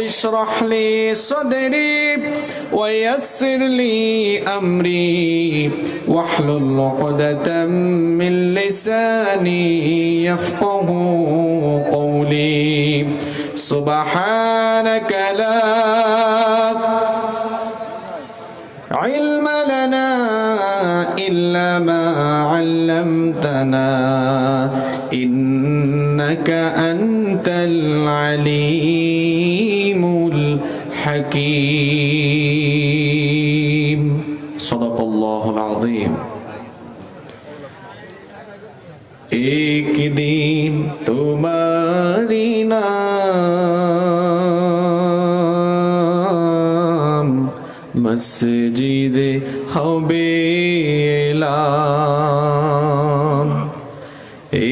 اشرح لي صدري ويسر لي أمري واحلل عقدة من لساني يفقه قولي سبحانك لا علم لنا إلا ما علمتنا إنك أنت العليم الحكيم صدق الله العظيم एक दिन तुम्हारी नाम मस्जिदे হবে এলাম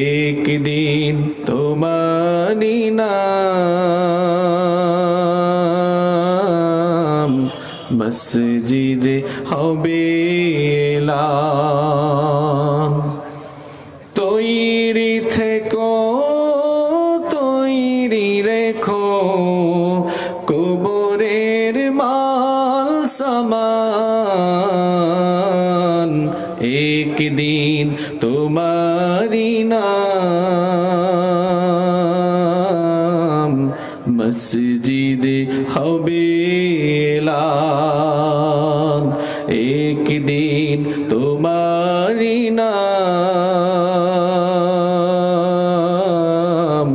एक दिन तुम्हारी नाम मस्जिदे হবে এলাম তৈরি থেকো তৈরি রেখো কবরের মাল সামান একদিন তোমারি নাম মসজিদে হবে এলান একদিন তোমারি নাম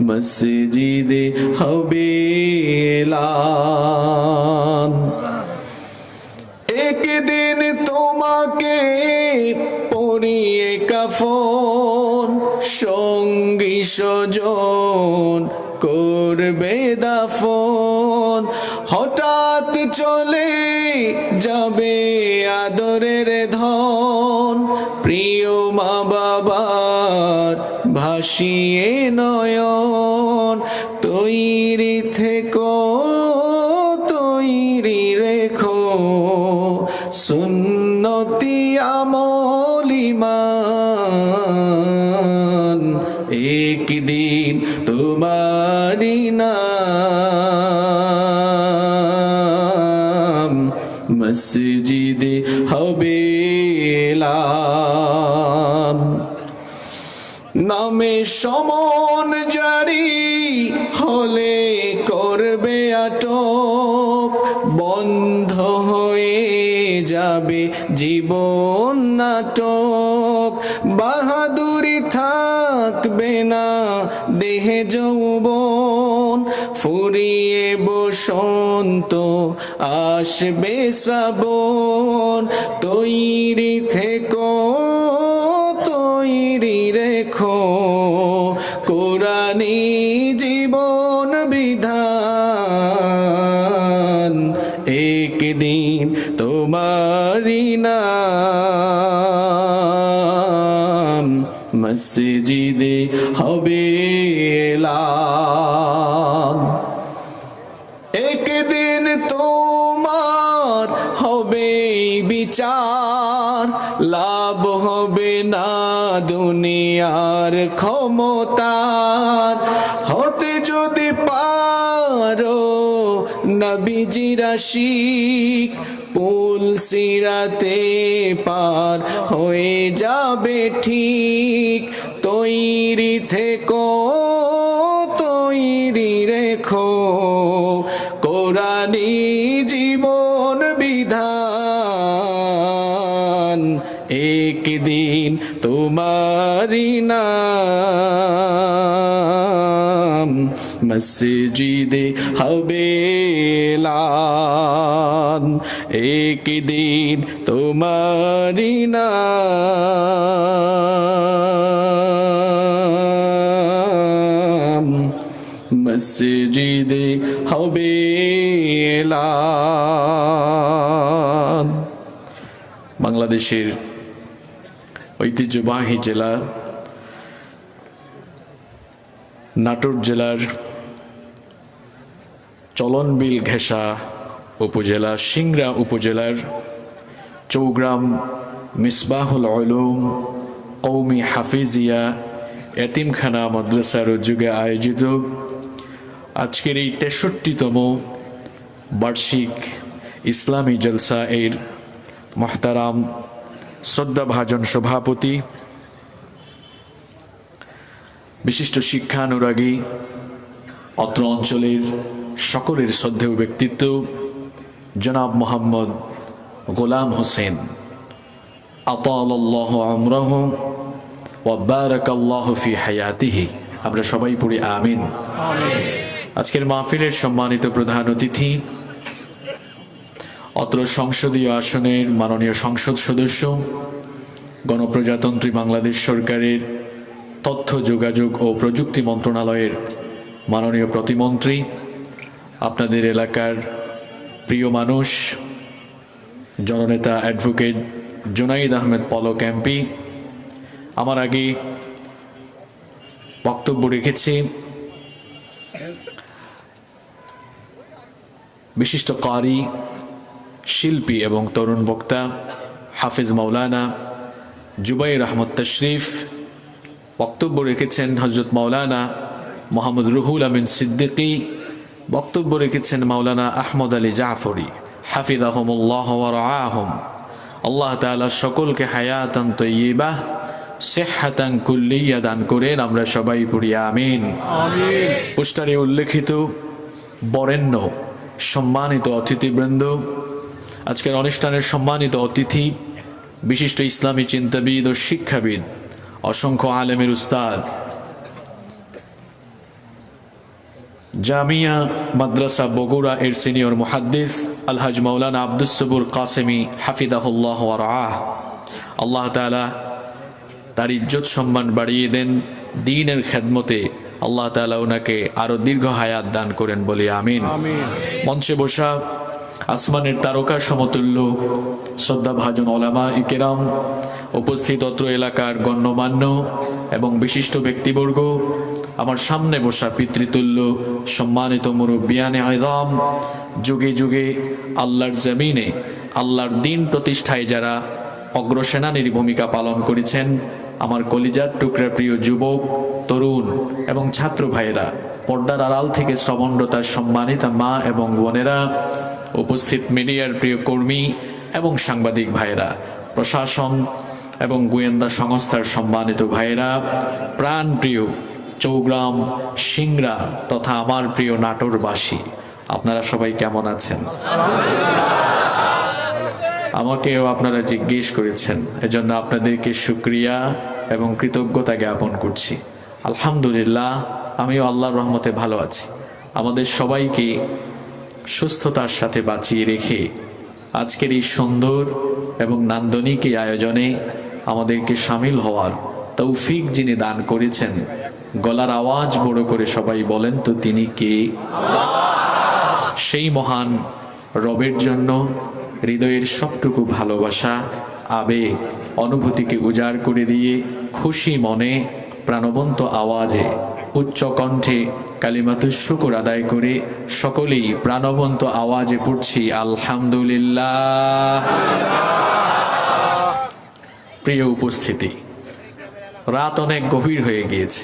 মসজিদে হবে এলান একদিন তোমাকে পরিয়ে কাফন সঙ্গী স্বজন করবে দাফন হঠাৎ চলে যাবে আদরের ধন প্রিয় মা বাবার ভাসিয়ে নয়ন তৈরি থেকো তৈরি রেখো সুন্নতি আমল ঈমান একদিন তোমারি নাম মসজিদে হবে এলান নামে সমন জারি হলে করবে আটক বন্ধ হয়ে যাবে জীবন নাটক বাহাদুরি থাকবে না দেহে যৌবন ফুরিয়ে বসন্ত আসবে শ্রাবণ তৈরি থেকো তৈরি রেখো কোরআনী জীবন বিধান একদিন তোমারি নাম মসজিদে হবে এলান একদিন তোমার হবে বিচার লাভ হবে না দুনিয়ার ক্ষমতার হতে যদি পারো নবীজির আশিক পুল সিরাতে পার হয়ে যাবে ঠিক তৈরি থেকো তৈরি রেখো কোরআনী জীবন বিধান একদিন তোমারি নাম মসজিদে হবে এলান একদিন তোমারি নাম মসজিদে হবে এলান বাংলাদেশের ঐতিহ্যবাহী জেলা নাটোর জেলার চলনবিল ঘেঁষা উপজেলা সিংড়া উপজেলার চৌগ্রাম মিসবাহুল উলুম কওমি হাফিজিয়া এতিমখানা মাদ্রাসার উদ্যোগে আয়োজিত আজকের এই ৬৩তম বার্ষিক ইসলামী জলসা এর মহতারাম শ্রদ্ধাভাজন সভাপতি, বিশিষ্ট শিক্ষানুরাগী, অত্র অঞ্চলের সকলের শ্রদ্ধেয় ব্যক্তিত্ব জনাব মোহাম্মদ গোলাম হোসেন, আতালাল্লাহু আমরাহু ওয়া বারাকাল্লাহু ফি হায়াতিহি। আমরা সবাই পড়ি আমিন। আজকের মাহফিলের সম্মানিত প্রধান অতিথি, অত্র সংসদীয় আসনের মাননীয় সংসদ সদস্য, গণপ্রজাতন্ত্রী বাংলাদেশ সরকারের তথ্য যোগাযোগ ও প্রযুক্তি মন্ত্রণালয়ের মাননীয় প্রতিমন্ত্রী, আপনাদের এলাকার প্রিয় মানুষ, জননেতা অ্যাডভোকেট জুনাইদ আহমেদ পলক এমপি, আমার আগে বক্তব্য রেখেছি বিশিষ্ট কারি, শিল্পী এবং তরুণ বক্তা হাফিজ মাওলানা জুবাইর আহমদ তশরিফ, বক্তব্য রেখেছেন হজরত মাওলানা মোহাম্মদ রুহুল আমিন সিদ্দিকী, বক্তব্য রেখেছেন মাওলানা আহমদ আলী জাফরি হাফিজাহুমুল্লাহ ওয়া রাআহুম। আল্লাহ তাআলা সকলকে হায়াতান তাইয়্যিবাহ, সিহহাতান কুল্লিয়া দান করেন। আমরা সবাই পড়ি আমিন। পোস্টারে উল্লেখিত বরেণ্য সম্মানিত অতিথিবৃন্দ, আজকের অনুষ্ঠানের সম্মানিত অতিথি, বিশিষ্ট ইসলামী চিন্তাবিদ ও শিক্ষাবিদ, অসংখ্য আলেমের উস্তাদ, জামিয়া মাদ্রাসা বগুড়া এর সিনিয়র মুহাদ্দিস আলহাজ মাওলানা আব্দুস সবুর কাসেমি হাফিজাহুল্লাহ ওয়া রাআহ। আল্লাহ তাআলা তার ইজ্জত সম্মান বাড়িয়ে দেন, দ্বীনের খেদমতে আল্লাহ তাআলা ওনাকে আরো দীর্ঘ হায়াত দান করেন বলি আমিন। মঞ্চে বসা আসমানের তারকা সমতুল্য শ্রদ্ধাভাজন ওলামা ইকেরাম, উপস্থিত অত্র এলাকার গণ্যমান্য এবং বিশিষ্ট ব্যক্তিবর্গ, আমার সামনে বসা পিতৃতুল্য সম্মানিত মুরব্বিয়ানে আযম, যুগে যুগে আল্লাহর জমিনে আল্লাহর দ্বীন প্রতিষ্ঠায় যারা অগ্রসেনানীর ভূমিকা পালন করেছেন, আমার কলিজার টুকরা প্রিয় যুবক, তরুণ এবং ছাত্র ভাইয়েরা, পর্দার আড়াল থেকে শ্রবণরতার সম্মানিতা মা এবং বোনেরা, উপস্থিত মিডিয়ার প্রিয় কর্মী এবং সাংবাদিক ভাইয়েরা, প্রশাসন এবং গোয়েন্দা সংস্থার সম্মানিত ভাইয়েরা, প্রাণ প্রিয় চৌগ্রাম, সিংড়া তথা আমার প্রিয় নাটোরবাসী, আপনারা সবাই কেমন আছেন? আমাকেও আপনারা জিজ্ঞেস করেছেন, এজন্য আপনাদেরকে শুকরিয়া এবং কৃতজ্ঞতা জ্ঞাপন করছি। আলহামদুলিল্লাহ, আমিও আল্লাহর রহমতে ভালো আছি। আমাদের সবাইকে সুস্থতার সাথে বাঁচিয়ে রেখে আজকের এই সুন্দর এবং নান্দনিক এই আয়োজনে আমাদেরকে সামিল হওয়ার তৌফিক যিনি দান করেছেন, গলার আওয়াজ বড় করে সবাই বলেন তো তিনি কে? সেই মহান রবের জন্য হৃদয়ের সবটুকু ভালোবাসা, আবেগ, অনুভূতিকে উজাড় করে দিয়ে খুশি মনে প্রাণবন্ত আওয়াজে উচ্চ কণ্ঠে কালিমাতুশ শুকর আদায় করে সকলেই প্রাণবন্ত আওয়াজে পড়ছি আলহামদুলিল্লাহ। প্রিয় উপস্থিতি, রাত অনেক গভীর হয়ে গিয়েছে,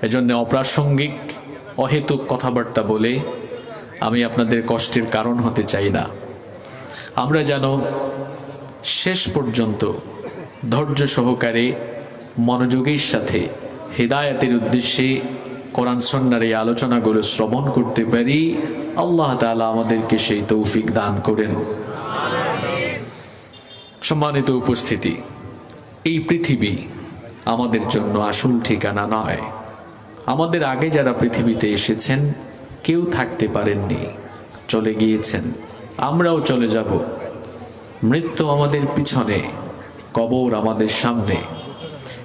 এজন্য অপ্রাসঙ্গিক অহেতুক কথাবার্তা বলে আমি আপনাদের কষ্টের কারণ হতে চাই না। আমরা যেন শেষ পর্যন্ত ধৈর্য সহকারে মনোযোগের সাথে হিদায়াতের উদ্দেশ্যে কোরআন সুন্নাহর এই আলোচনাগুলো শ্রবণ করতে পারি। আল্লাহ তাআলা আমাদেরকে সেই তৌফিক দান করেন। সম্মানিত উপস্থিতি, এই পৃথিবী আমাদের জন্য আসল ঠিকানা নয়। আমাদের আগে যারা পৃথিবীতে এসেছেন কেউ থাকতে পারেননি, চলে গিয়েছেন, আমরাও চলে যাব। মৃত্যু আমাদের পিছনে, কবর আমাদের সামনে।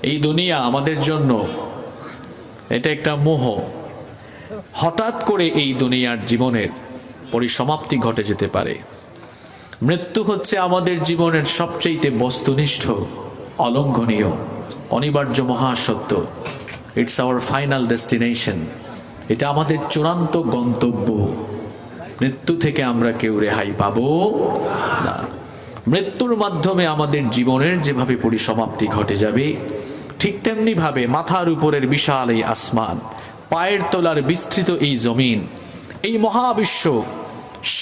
এই দুনিয়া আমাদের জন্য এটা একটা মোহ। হঠাৎ করে এই দুনিয়ার জীবনের পরিসমাপ্তি ঘটে যেতে পারে। মৃত্যু হচ্ছে আমাদের জীবনের সবচেয়ে বস্তুনিষ্ঠ, অলঙ্ঘনীয়, অনিবার্য মহাসত্য। It's our final destination. এটা আমাদের চূড়ান্ত গন্তব্য। মৃত্যু থেকে আমরা কেউ রেহাই পাবো না। মৃত্যুর মাধ্যমে আমাদের জীবনের যেভাবে পরিসমাপ্তি ঘটে যাবে, ঠিক তেমনি ভাবে মাথার উপরের বিশাল এই আসমান, পায়ের তলার বিস্তৃত এই জমিন, এই মহাবিশ্ব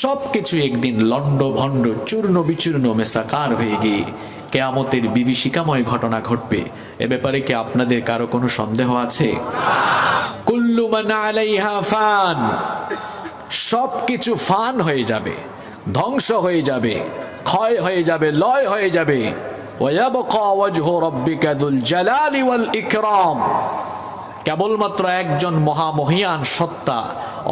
সবকিছু একদিন লন্ড ভন্ড চূর্ণ বিচূর্ণ মেসাকার হয়ে গিয়ে কেয়ামতের বিভীষিকাময় ঘটনা ঘটবে। এ ব্যাপারে কি আপনাদের কারো কোনো সন্দেহ আছে? কুল্লু মান আলাইহা ফান, সবকিছু ফান হয়ে যাবে, ধ্বংস হয়ে যাবে, ক্ষয় হয়ে যাবে, লয় হয়ে যাবে। ওয়ায়াবকা ওয়াজহু রাব্বিকা যুল জালালি ওয়াল ইকরাম, কেবলমাত্র একজন মহামহিয়ান সত্তা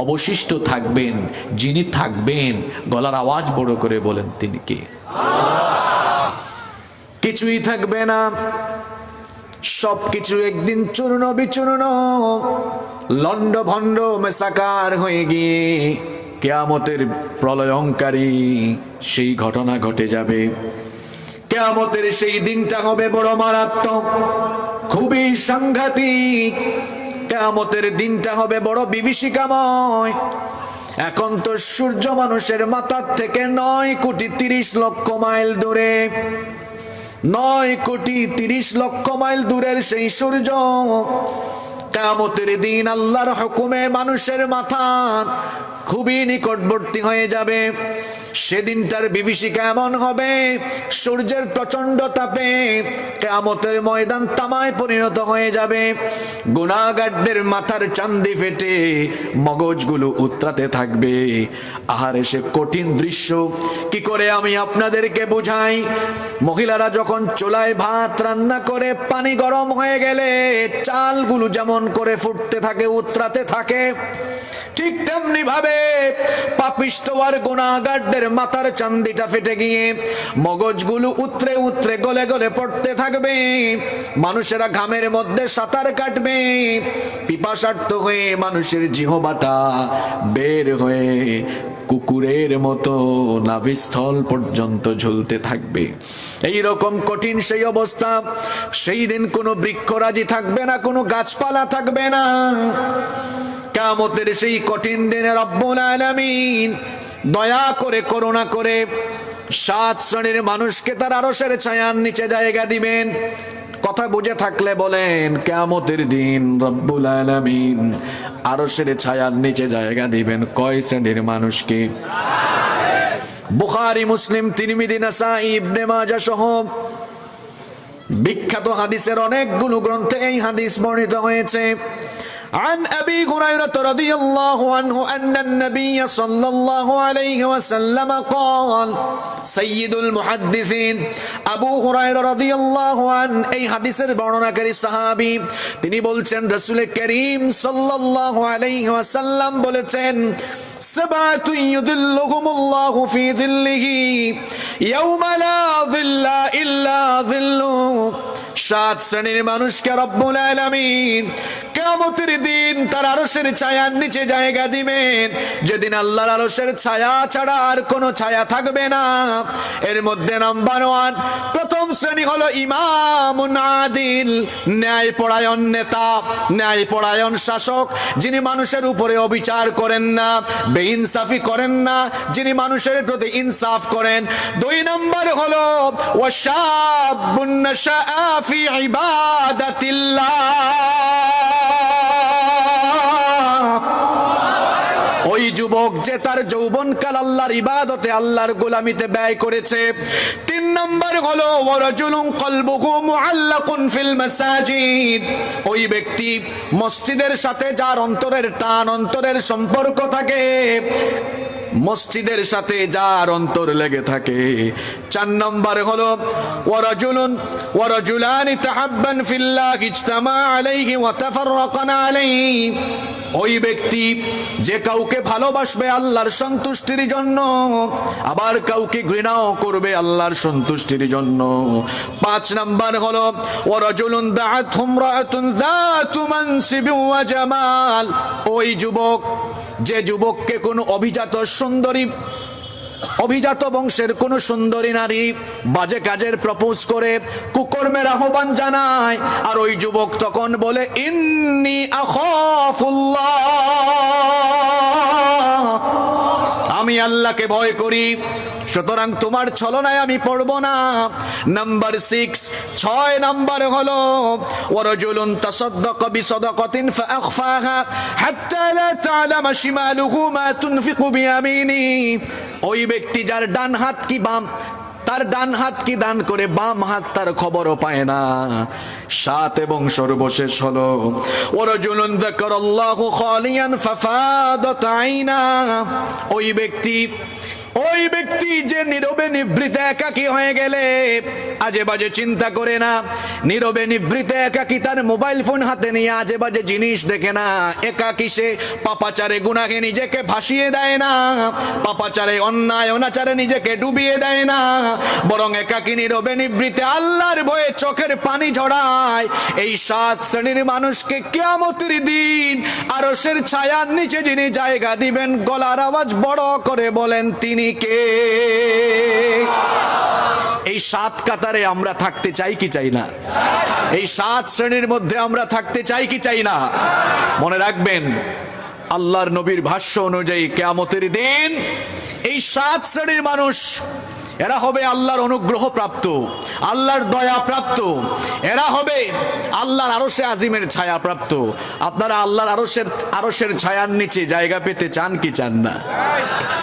অবশিষ্ট থাকবেন, যিনি থাকবেন, গলার আওয়াজ বড় করে বলেন তিনি কে? কিছুই থাকবে না, সবকিছু একদিন চূর্ণ বিচূর্ণ লন্ড ভন্ড মেসাকার হয়ে গিয়ে কিয়ামতের প্রলয়ঙ্কারী সেই ঘটনা ঘটে যাবে। কিয়ামতের সেই দিনটা হবে বড় মারাত্মক, খুবই সাংঘাতিক। কিয়ামতের দিনটা হবে বড় বিভীষিকাময়। এখন তো সূর্য মানুষের মাথার থেকে 9,30,00,000 মাইল দূরে, 9,30,00,000 মাইল দূরের সেই সূর্য কিয়ামতের দিন আল্লাহর হুকুমে মানুষের মাথা খুবই নিকটবর্তী হয়ে যাবে। সেদিনটার বিভীষিকা এমন হবে, সূর্যের প্রচন্ড তাপে কিয়ামতের ময়দান তামায় পরিণত হয়ে যাবে। গুনাহগারদের মাথার চান্দি ফেটে মগজগুলো উতরাতে থাকবে। আহারে সে কঠিন দৃশ্য কি করে আমি আপনাদেরকে বুঝাই। মহিলারা যখন চুলায় ভাত রান্না করে পানি গরম হয়ে গেলে চালগুলো যেমন করে ফুটতে থাকে, উতরাতে থাকে, ঠিক তেমনি ভাবে পাপিষ্ঠ আর গুনাহগারদের মাথার চান্দিটা ফেটে গিয়ে মগজগুলো উতরে উতরে গলে গলে পড়তে থাকবে। মানুষেরা ঘামের মধ্যে সাঁতার কাটবে, পিপাসার্ত হয়ে মানুষের জিহবাটা বের হয়ে কুকুরের মতো নাভিস্থল পর্যন্ত ঝুলতে থাকবে। এই রকম কঠিন সেই অবস্থা। সেই দিন কোনো বৃক্ষরাজি থাকবে না, কোনো গাছপালা থাকবে না। কিয়ামতের সেই কঠিন দিনে রব্বুল আলামিন দয়া করে, করুণা করে 7 শ্রেণীর মানুষকে তার আরশের ছায়ার নিচে জায়গা দিবেন। কথা বুঝে থাকলে বলেন, কিয়ামতের দিন রব্বুল আলামিন আরশের ছায়ার নিচে জায়গা দিবেন কয় শ্রেণীর মানুষকে? বুখারী, মুসলিম, তিরমিজি, নাসাঈ, ইবনে মাজাহ সহ বিখ্যাত হাদিসের অনেকগুলো গ্রন্থে এই হাদিস বর্ণিত হয়েছে। عن أبي هريرة رضي الله عنه أن النبي صلى الله عليه وسلم قال سيد المحدثين আবু হুরায়রা রাদিয়াল্লাহু আনহু এই হাদিসের বর্ণনাকারী সাহাবী, তিনি বলছেন রাসূল করিম সাল্লাল্লাহু আলাইহি ওয়াসাল্লাম বলেছেন, সাবাতু ইউযিল্লুহুমুল্লাহু ফি যিল্লিহি ইয়াওমা লা যিল্লা ইল্লা যিল্লুহু। 7 শ্রেণীর মানুষকে রব্বুল আলামিন কিয়ামতের দিন তার আরশের ছায়ার নিচে জায়গা দিবেন, যেদিন আল্লাহর আরশের ছায়া ছাড়া আর কোনো ছায়া থাকবে না। এর মধ্যে নাম্বার 1, প্রথম শ্রেণী হলো ইমামুন আদিল, ন্যায়পরায়ণ নেতা, ন্যায়পরায়ণ শাসক, যিনি মানুষের উপরে অবিচার করেন না, বেইনসাফি করেন না, যিনি মানুষের প্রতি ইনসাফ করেন। 2 নম্বর হলো ওয়াশাবুন নাশাআ ফি ইবাদাতিল্লাহ, ওই যুবক যে তার যৌবনকাল আল্লাহর ইবাদতে, আল্লাহর গোলামিতে ব্যয় করেছে। 3 নম্বর হলো ওয়ারাজুলুন কলবুহু মুআল্লাকুন ফিল মাসাজিদ, ওই ব্যক্তি মসজিদের সাথে যার অন্তরের টান, অন্তরের সম্পর্ক থাকে, মসজিদের সাথে যার অন্তর লেগে থাকে। 4 নম্বর হলো ওয়ারাজুলানি তাহাব্বান ফিল্লাহ ইজতামা আলাইহি ওয়া তাফাররাকানা আলাইহি, ওই ব্যক্তি যে কাউকে ভালোবাসবে আল্লাহর সন্তুষ্টির জন্য, আবার কাউকে ঘৃণাও করবে আল্লাহর সন্তুষ্টির জন্য। 5 নম্বর হলো ওয়ারাজুলুন দাআতহু ইমরাআতুন যাতু মানসিবিন ওয়া জামাল, ওই যুবক যে যুবককে কোনো অভিজাত বংশের কোন সুন্দরী নারী বাজে কাজের প্রপোজ করে, কুকর্মের আহ্বান জানায়, আর ওই যুবক তখন বলে ইন্নী আখাফুল্লাহ, আমি আল্লাহকে ভয় করি, সুতরাং তোমার ছলনায় আমি পড়ব না। নাম্বার 6, 6 নাম্বার হলো ওয়ারাজুলুন তাসাদদাকা বিসাদাকাতিন ফাআখফাহা হাত্তা লা তা'লামা শিমালুহু মা তুনফিকু বিয়ামিনি। ওই ব্যক্তি যার ডান হাত কি বাম, তার ডান হাত কি দান করে বাম হাত তার খবরও পায় না। 7 এবং সর্বশেষ হলো ওয়ারাজুলুন যাকারাল্লাহু খালিয়ান ফাফাদাত আইনা। ওই ব্যক্তি যে নীরবে নিভৃতে একাকী হয়ে গেলে আজে বাজে চিন্তা করে না, নীরবে নিভৃতে একাকী তার মোবাইল ফোন হাতে নিয়ে আজে বাজে জিনিস দেখে না, একাকী সে পাপাচারে গুনাহে নিজেকে ভাসিয়ে দেয় না, পাপাচারে অন্যায় অনাচারে নিজেকে ডুবিয়ে দেয় না, বরং একাকী নীরবে নিভৃতে আল্লাহর ভয়ে চোখের পানি ঝরায়। এই 7 শ্রেণীর মানুষকে কিয়ামতের দিন আরশের ছায়ার নিচে যিনি জায়গা দিবেন, গলার আওয়াজ বড় করে বলেন তিনি কে? এই 7 কাতারে আমরা থাকতে চাই কি চাই না? এই 7 শ্রেণীর মধ্যে আমরা থাকতে চাই কি চাই না? মনে রাখবেন, আল্লাহর নবীর ভাষ্য অনুযায়ী কিয়ামতের দিন এই 7 শ্রেণীর মানুষ, এরা হবে আল্লাহর অনুগ্রহ প্রাপ্ত, আল্লাহর দয়া প্রাপ্ত, এরা হবে আল্লাহর আরশে আজিমের ছায়া প্রাপ্ত। আপনারা আল্লাহর আরশের ছায়ার নিচে জায়গা পেতে চান কি চান না?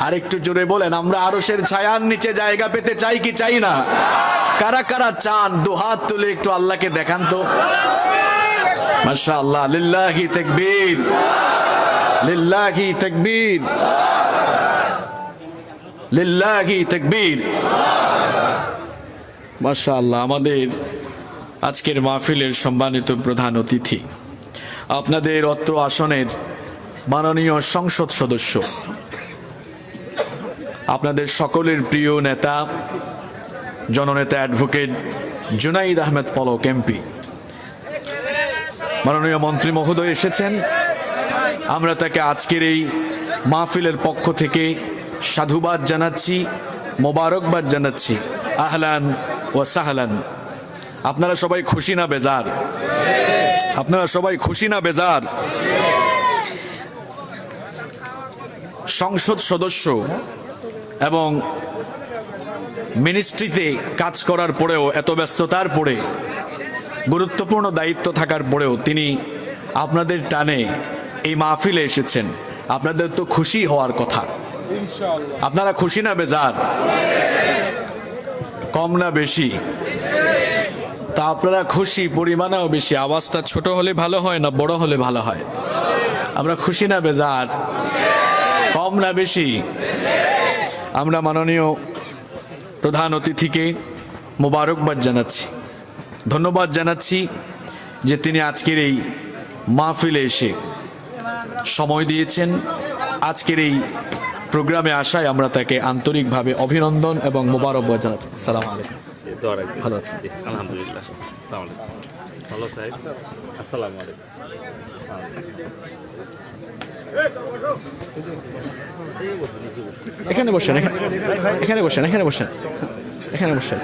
আরেকটু জোরে বলেন, আমরা আরশের ছায়ার নিচে জায়গা পেতে চাই কি চাই না? কারা কারা চান দুহাত তুলে একটু আল্লাহকে দেখান তো। মাশাআল্লাহ, লিল্লাহি তাকবীর, লিল্লাহি তাকবীর, লিল্লাহি তাকবীর। মাশাআল্লাহ, আমাদের আজকের মাহফিলের সম্মানিত প্রধান অতিথি, আপনাদের অত্র আসনের মাননীয় সংসদ সদস্য, আপনাদের সকলের প্রিয় নেতা জননেতা অ্যাডভোকেট জুনাইদ আহমেদ পলক এমপি, মাননীয় মন্ত্রী মহোদয় এসেছেন। আমরা তাকে আজকের এই মাহফিলের পক্ষ থেকে সাধুবাদ জানাচ্ছি, মোবারকবাদ জানাচ্ছি। আহলান ওয়া সাহলান। আপনারা সবাই খুশি না বেজার? আপনারা সবাই খুশি না বেজার? সংসদ সদস্য এবং মিনিস্ট্রিতে কাজ করার পরেও, এত ব্যস্ততার পরে, গুরুত্বপূর্ণ দায়িত্ব থাকার পরেও তিনি আপনাদের টানে এই মাহফিলে এসেছেন। আপনাদের তো খুশি হওয়ার কথা। আপনারা খুশি না বেজার? কম না বেশি? তা আপনারা খুশি, পরিমাণেও বেশি। আওয়াজটা ছোট হলে ভালো হয় না বড় হলে ভালো হয়? আমরা খুশি না বেজার? কম না বেশি? আমরা মাননীয় প্রধান অতিথিকে মোবারকবাদ জানাচ্ছি, ধন্যবাদ জানাচ্ছি যে তিনি আজকের এই মাহফিলে এসে সময় দিয়েছেন। আজকের এই প্রোগ্রামে আসায় আমরা তাকে আন্তরিকভাবে অভিনন্দন এবং মোবারকবাদ জানাচ্ছি। আসসালামু আলাইকুম। ভালো আছেন? আলহামদুলিল্লাহ। আসসালামু আলাইকুম। ভালো সাহেব। আসসালামু আলাইকুম। এখানে বসেন, এখানে বসেন, এখানে বসেন, এখানে বসেন।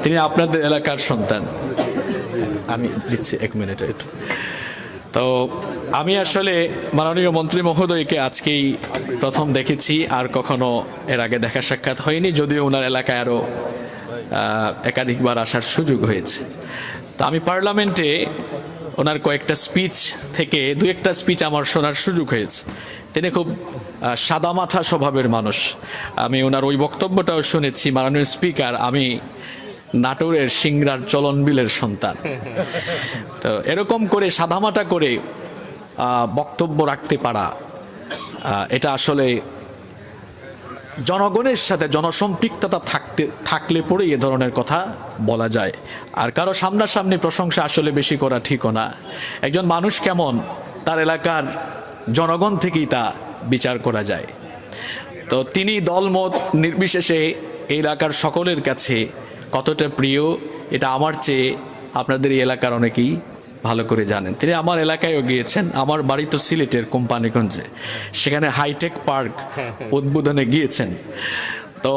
তিনি আপনাদের এলাকার সন্তান। আমি দিচ্ছি 1 মিনিট। তো আমি আসলে মাননীয় মন্ত্রী মহোদয়কে আজকেই প্রথম দেখেছি, আর কখনো এর আগে দেখা সাক্ষাৎ হয়নি, যদিও ওনার এলাকায় আরও একাধিকবার আসার সুযোগ হয়েছে। তো আমি পার্লামেন্টে ওনার কয়েকটা স্পিচ থেকে 2-1টা স্পিচ আমার শোনার সুযোগ হয়েছে। তিনি খুব সাদামাঠা স্বভাবের মানুষ। আমি ওনার ওই বক্তব্যটাও শুনেছি, মাননীয় স্পিকার, আমি নাটোরের সিংড়ার চলনবিলের সন্তান। তো এরকম করে সাদামাটা করে বক্তব্য রাখতে পারা, এটা আসলে জনগণের সাথে জনসম্পৃক্ততা থাকলে পরে এ ধরনের কথা বলা যায়। আর কারো সামনাসামনি প্রশংসা আসলে বেশি করা ঠিকও না। একজন মানুষ কেমন, তার এলাকার জনগণ থেকেই তা বিচার করা যায়। তো তিনি দলমত নির্বিশেষে এই এলাকার সকলের কাছে কতটা প্রিয়, এটা আমার চেয়ে আপনাদের এই এলাকার অনেকেই ভালো করে জানেন। তিনি আমার এলাকায়ও গিয়েছেন। আমার বাড়ি তো সিলেটের কোম্পানিগঞ্জে, সেখানে হাইটেক পার্ক উদ্বোধনে গিয়েছেন। তো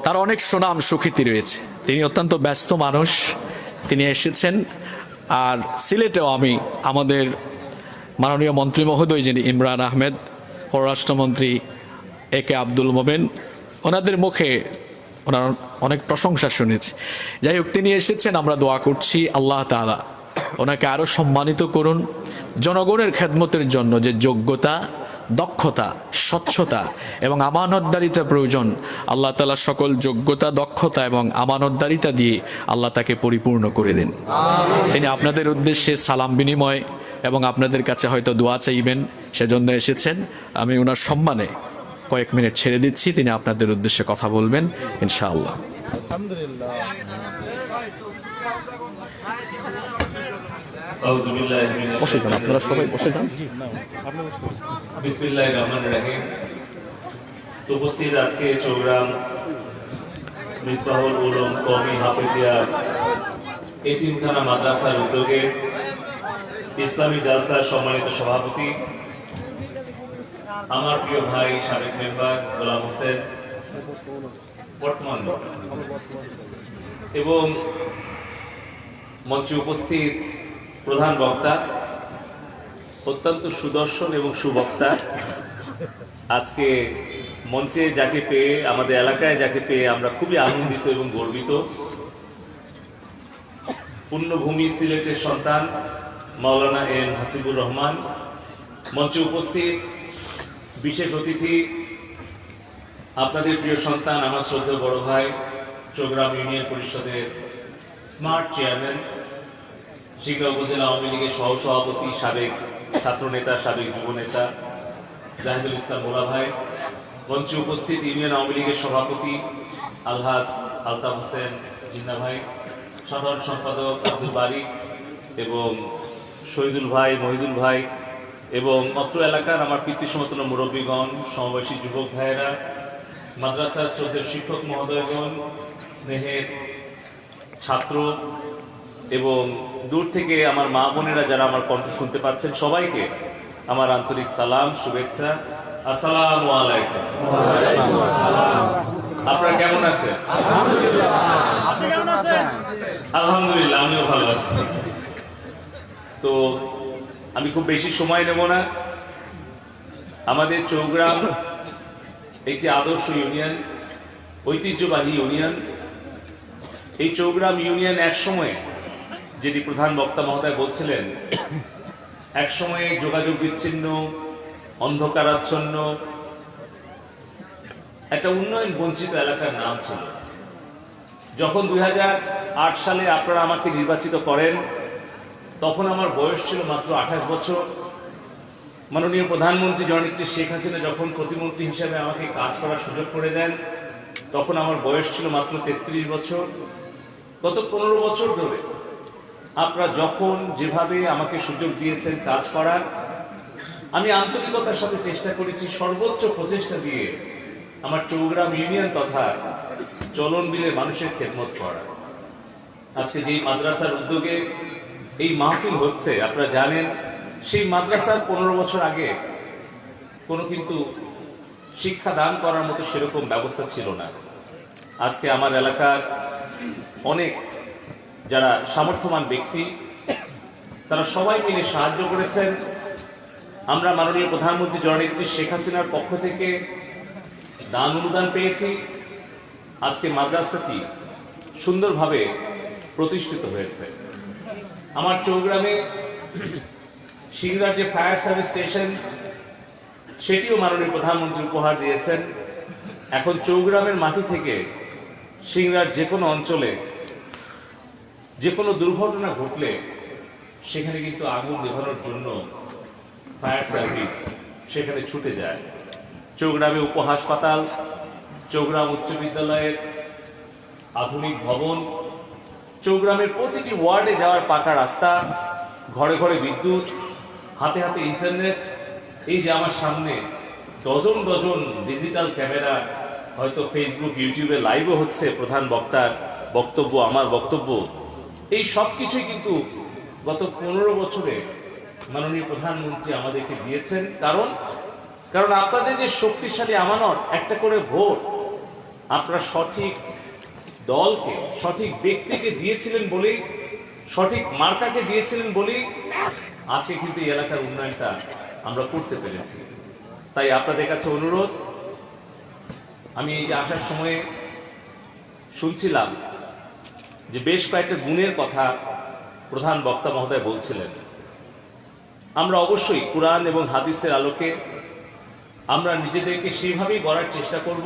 তার অনেক সুনাম সুখ্যাতি রয়েছে। তিনি অত্যন্ত ব্যস্ত মানুষ, তিনি এসেছেন। আর সিলেটেও আমি আমাদের মাননীয় মন্ত্রী মহোদয় যিনি ইমরান আহমেদ, পররাষ্ট্রমন্ত্রী একে আব্দুল মোমেন, ওনাদের মুখে ওনার অনেক প্রশংসা শুনেছি। যাই হোক, তিনি এসেছেন, আমরা দোয়া করছি আল্লাহ তাআলা ওনাকে আরও সম্মানিত করুন। জনগণের খেদমতের জন্য যে যোগ্যতা, দক্ষতা, স্বচ্ছতা এবং আমানতদারিতা প্রয়োজন, আল্লাহ তাআলা সকল যোগ্যতা, দক্ষতা এবং আমানতদারিতা দিয়ে আল্লাহ তাকে পরিপূর্ণ করে দেন। তিনি আপনাদের উদ্দেশ্যে সালাম বিনিময় এবং আপনাদের কাছে হয়তো দোয়া চাইবেন, সেজন্য এসেছেন। আমি ওনার সম্মানে কয়েক মিনিট ছেড়ে দিচ্ছি, তিনি আপনাদের উদ্দেশ্যে কথা বলবেন ইনশাআল্লাহ। বসে যান, আপনারা সবাই বসে যান। বিসমিল্লাহির রহমানির রহিম। উপস্থিত আজকে চৌগ্রাম মিসবাহুল উলুম কওমি হাফেজিয়া এতিমখানা মাদ্রাসার উদ্যোগে ইসলামী জালসার সম্মানিত সভাপতি, আমার প্রিয় ভাই সাবেক মেম্বার গোলাম হোসেন বর্তমান, এবং মঞ্চে উপস্থিত প্রধান বক্তা, অত্যন্ত সুদর্শন এবং সুবক্তা। আজকে মঞ্চে যাকে পেয়ে, আমাদের এলাকায় যাকে পেয়ে আমরা খুবই আনন্দিত এবং গর্বিত। পুণ্যভূমি সিলেটের সন্তান মাওলানা এম হাসিবুর রহমান, মঞ্চে উপস্থিত বিশেষ অতিথি, আপনাদের প্রিয় সন্তান, আমার শ্রদ্ধেয় বড় ভাই, চৌগ্রাম ইউনিয়ন পরিষদের স্মার্ট চেয়ারম্যান, শিক্ষা উপজেলা আওয়ামী লীগের সহসভাপতি, সাবেক ছাত্রনেতা, সাবেক যুবনেতা জাহিদুল ইসলাম মোলা ভাই, মঞ্চে উপস্থিত ইউনিয়ন আওয়ামী লীগের সভাপতি আলহাজ আলতাফ হোসেন জিন্না ভাই, সাধারণ সম্পাদক আব্দুল বারিক এবং শহীদুল ভাই, মহিদুল ভাই, এবং অত্র এলাকার আমার পিতৃসমতুল্য মুরব্বীগণ, সমবয়সী যুবক ভাইয়েরা, মাদ্রাসার শ্রদ্ধেয় শিক্ষক মহোদয়গণ, স্নেহের ছাত্র এবং দূর থেকে আমার মা বোনেরা যারা আমার কণ্ঠ শুনতে পাচ্ছেন, সবাইকে আমার আন্তরিক সালাম, শুভেচ্ছা। আসসালামু আলাইকুম। আপনারা কেমন আছেন? আলহামদুলিল্লাহ, আমিও ভালো আছি। তো আমি খুব বেশি সময় নেব না। আমাদের চৌগ্রাম একটি আদর্শ ইউনিয়ন, ঐতিহ্যবাহী ইউনিয়ন। এই চৌগ্রাম ইউনিয়ন এক সময়ে, যেটি প্রধান বক্তা মহোদয় বলছিলেন, এক সময়ে যোগাযোগ বিচ্ছিন্ন, অন্ধকারাচ্ছন্ন একটা উন্নয়ন বঞ্চিত এলাকার নাম ছিল। যখন 2008 সালে আপনারা আমাকে নির্বাচিত করেন, তখন আমার বয়স ছিল মাত্র 28 বছর। মাননীয় প্রধানমন্ত্রী জননেত্রী শেখ হাসিনা যখন প্রতিমন্ত্রী হিসেবে আমাকে কাজ করার সুযোগ করে দেন, তখন আমার বয়স ছিল মাত্র 33 বছর। গত 15 বছর ধরে আপনারা যখন যেভাবে আমাকে সুযোগ দিয়েছেন কাজ করার, আমি আন্তরিকতার সাথে চেষ্টা করেছি সর্বোচ্চ প্রচেষ্টা দিয়ে আমার চৌগ্রাম ইউনিয়ন তথা চলন বিলের মানুষের খেদমত করা। আজকে যেই মাদ্রাসার উদ্যোগে এই মাহফিল হচ্ছে, আপনারা জানেন সেই মাদ্রাসার 15 বছর আগে কোনো কিন্তু শিক্ষা দান করার মতো সেরকম ব্যবস্থা ছিল না। আজকে আমার এলাকার অনেক যারা সামর্থ্যবান ব্যক্তি, তারা সবাই মিলে সাহায্য করেছেন। আমরা মাননীয় প্রধানমন্ত্রী জননেত্রী শেখ হাসিনার পক্ষ থেকে দান অনুদান পেয়েছি। আজকে মাদ্রাসাটি সুন্দরভাবে প্রতিষ্ঠিত হয়েছে। আমার চৌগ্রামে সিংড়ার যে ফায়ার সার্ভিস স্টেশন, সেটিও মাননীয় প্রধানমন্ত্রী উপহার দিয়েছেন। এখন চৌগ্রামের মাটি থেকে সিংড়ার যে কোনো অঞ্চলে যে কোনো দুর্ঘটনা ঘটলে সেখানে কিন্তু আগুন নেভানোর জন্য ফায়ার সার্ভিস সেখানে ছুটে যায়। চৌগ্রামে উপ হাসপাতাল, চৌগ্রাম উচ্চ বিদ্যালয়ের আধুনিক ভবন, চৌগ্রামের প্রতিটি ওয়ার্ডে যাওয়ার পাকা রাস্তা, ঘরে ঘরে বিদ্যুৎ, হাতে হাতে ইন্টারনেট। এই যে আমার সামনে ডজন ডজন ডিজিটাল ক্যামেরা, হয়তো ফেসবুক, ইউটিউবে লাইভও হচ্ছে প্রধান বক্তার বক্তব্য, আমার বক্তব্য, এই সব কিছুই কিন্তু গত 15 বছরে মাননীয় প্রধানমন্ত্রী আমাদেরকে দিয়েছেন। কারণ আপনাদের যে শক্তিশালী আমানত, একটা করে ভোট আপনারা সঠিক দলকে, সঠিক ব্যক্তিকে দিয়েছিলেন বলেই, সঠিক মার্কাকে দিয়েছিলেন বলেই আজকে কিন্তু এই এলাকার উন্নয়নটা আমরা করতে পেরেছি। তাই আপনাদের কাছে অনুরোধ, আমি এই যে আসার সময়ে শুনছিলাম যে বেশ কয়েকটা গুণের কথা প্রধান বক্তা মহোদয় বলছিলেন। আমরা অবশ্যই কোরআন এবং হাদিসের আলোকে আমরা নিজেদেরকে সেইভাবেই গড়ার চেষ্টা করব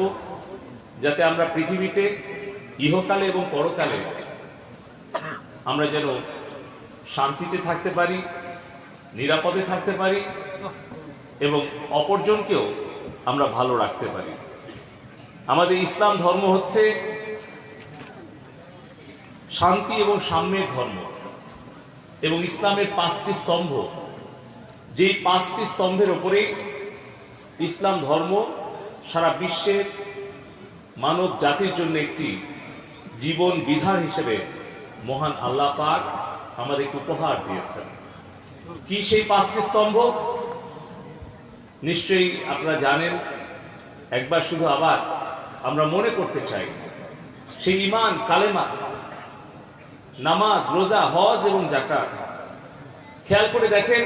যাতে আমরা পৃথিবীতে ইহকালে এবং পরকালে আমরা যেন শান্তিতে থাকতে পারি, নিরাপদে থাকতে পারি এবং অপরজনকেও আমরা ভালো রাখতে পারি। আমাদের ইসলাম ধর্ম হচ্ছে শান্তি এবং সাম্যের ধর্ম এবং ইসলামের 5টি স্তম্ভ, যেই 5টি স্তম্ভের ওপরেই ইসলাম ধর্ম সারা বিশ্বের মানব জাতির জন্য একটি জীবন বিধান হিসেবে মহান আল্লাহ পাক আমাদেরকে উপহার দিয়েছেন। কি সেই 5টি স্তম্ভ? নিশ্চয়ই আপনারা জানেন, একবার শুধু আবার আমরা মনে করতে চাই, সেই ঈমান, কালেমা, নামাজ, রোজা, হজ এবং যাকাত। খেয়াল করে দেখেন,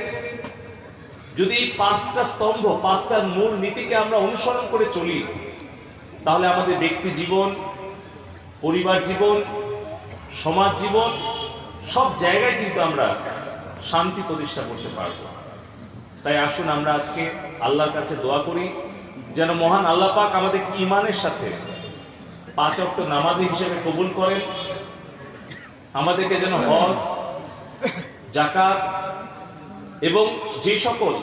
যদি এই 5টা স্তম্ভ, 5টার মূল নীতিকে আমরা অনুসরণ করে চলি, তাহলে আমাদের ব্যক্তি জীবন, পরিবার জীবন, সমাজ জীবন, সব জায়গায় কিন্তু আমরা শান্তি প্রতিষ্ঠা করতে পারব। তাই আসুন আমরা আজকে আল্লাহর কাছে দোয়া করি যেন মহান আল্লাহ পাক আমাদের ঈমানের সাথে 5 ওয়াক্ত নামাজি হিসেবে কবুল করেন, আমাদেরকে যেন হজ, যাকাত এবং যে সকল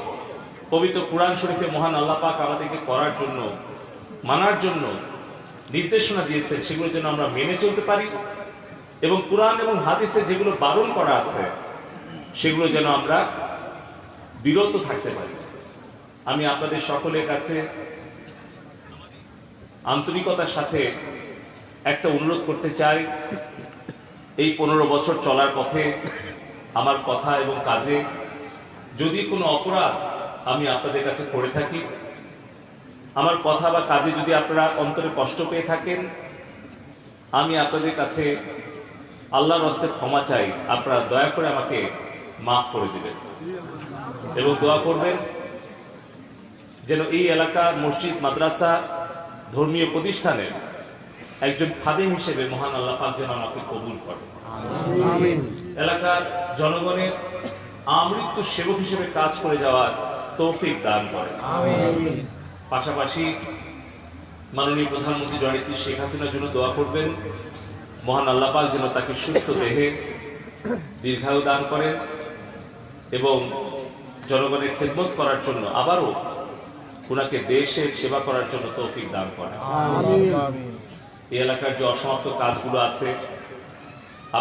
পবিত্র কুরআন শরীফে মহান আল্লাহ পাক আমাদেরকে করার জন্য, মানার জন্য নির্দেশনা দিয়েছেন, সেগুলো যেন আমরা মেনে চলতে পারি এবং কুরআন এবং হাদিসে যেগুলো বারণ করা আছে সেগুলো যেন আমরা বিরত থাকতে পারি। আমি আপনাদের সকলের কাছে আন্তরিকতার সাথে একটা অনুরোধ করতে চাই, এই 15 বছর চলার পথে আমার কথা এবং কাজে যদি কোনো অপরাধ আমি আপনাদের কাছে করে থাকি, আমার কথা বা কাজে যদি আপনারা অন্তরে কষ্ট পেয়ে থাকেন, আমি আপনাদের কাছে আল্লাহর হস্তে ক্ষমা চাই। আপনারা দয়া করে আমাকে মাফ করে দিবেন এবং দোয়া করবেন যেন এই এলাকার মসজিদ, মাদ্রাসা, ধর্মীয় প্রতিষ্ঠানের একজন খাদেম হিসেবে মহান আল্লাহ পাক যেন আমাকে কবুল করেন। আমিন। এলাকার জনগণের আমৃত্যু সেবক হিসেবে কাজ করে যাওয়ার তৌফিক দান করেন। আমিন। পাশাপাশি মাননীয় প্রধানমন্ত্রী জননেত্রী শেখ হাসিনার জন্য দোয়া করবেন, মহান আল্লাহ পাক যেন তাকে সুস্থ দেহে দীর্ঘায়ু দান করেন এবং জনগণের খেদমত করার জন্য আবারও ওনাকে দেশের সেবা করার জন্য তৌফিক দান করেন। এই এলাকার যে অসমাপ্ত কাজগুলো আছে,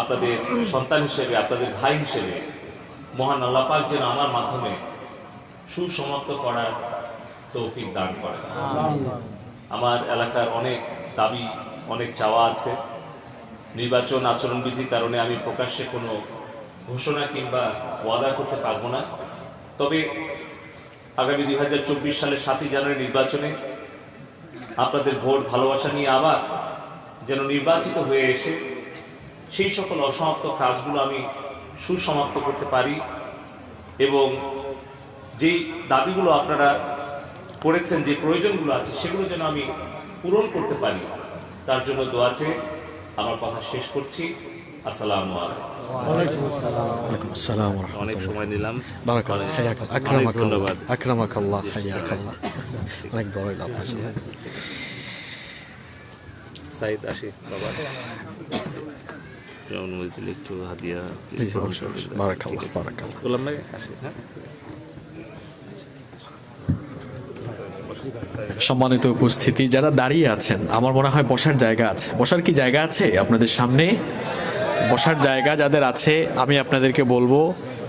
আপনাদের সন্তান হিসেবে, আপনাদের ভাই হিসেবে মহান আল্লাহ পাক যেন আমার মাধ্যমে সুসমাপ্ত করার তৌফিক দান করেন। আমার এলাকার অনেক দাবি, অনেক চাওয়া আছে। নির্বাচন আচরণবিধির কারণে আমি প্রকাশ্যে কোনো ঘোষণা কিংবা ওয়াদা করতে পারবো না। তবে আগামী 2024 সালের 7ই জানুয়ারি নির্বাচনে আপনাদের ভোট ভালোবাসা নিয়ে আবার যেন নির্বাচিত হয়ে এসে সেই সকল অসমাপ্ত কাজগুলো আমি সুসমাপ্ত করতে পারি এবং যেই দাবিগুলো আপনারা করেছেন, যে প্রয়োজনগুলো আছে, সেগুলো যেন আমি পূরণ করতে পারি, তার জন্য দোয়া চেয়ে আমার কথা শেষ করছি। আসসালামু আলাইকুম। অনেক সময় নিলাম, ধন্যবাদ। সাইদ আসি বাবা, অনুমতি দিলে একটু হাদিয়া গোলাম ভাই আসি। হ্যাঁ, সম্মানিত উপস্থিতি, যারা দাঁড়িয়ে আছেন, আমার মনে হয় বসার জায়গা আছে। বসার কি জায়গা আছে আপনাদের সামনে? বসার জায়গা যাদের আছে, আমি আপনাদেরকে বলবো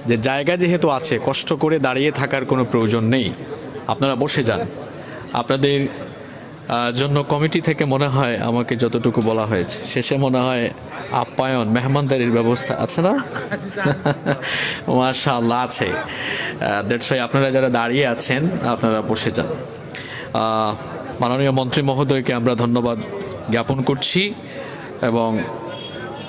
যে জায়গা যেহেতু আছে, কষ্ট করে দাঁড়িয়ে থাকার কোনো প্রয়োজন নেই, আপনারা বসে যান। আপনাদের জন্য কমিটি থেকে মনে হয় আমাকে যতটুকু বলা হয়েছে, শেষে মনে হয় আপ্যায়ন, মেহমানদারির ব্যবস্থা আছে না? মাশাআল্লাহ আছে। দ্যাটস ওয়াই আপনারা যারা দাঁড়িয়ে আছেন আপনারা বসে যান। মাননীয় মন্ত্রী মহোদয়কে আমরা ধন্যবাদ জ্ঞাপন করছি এবং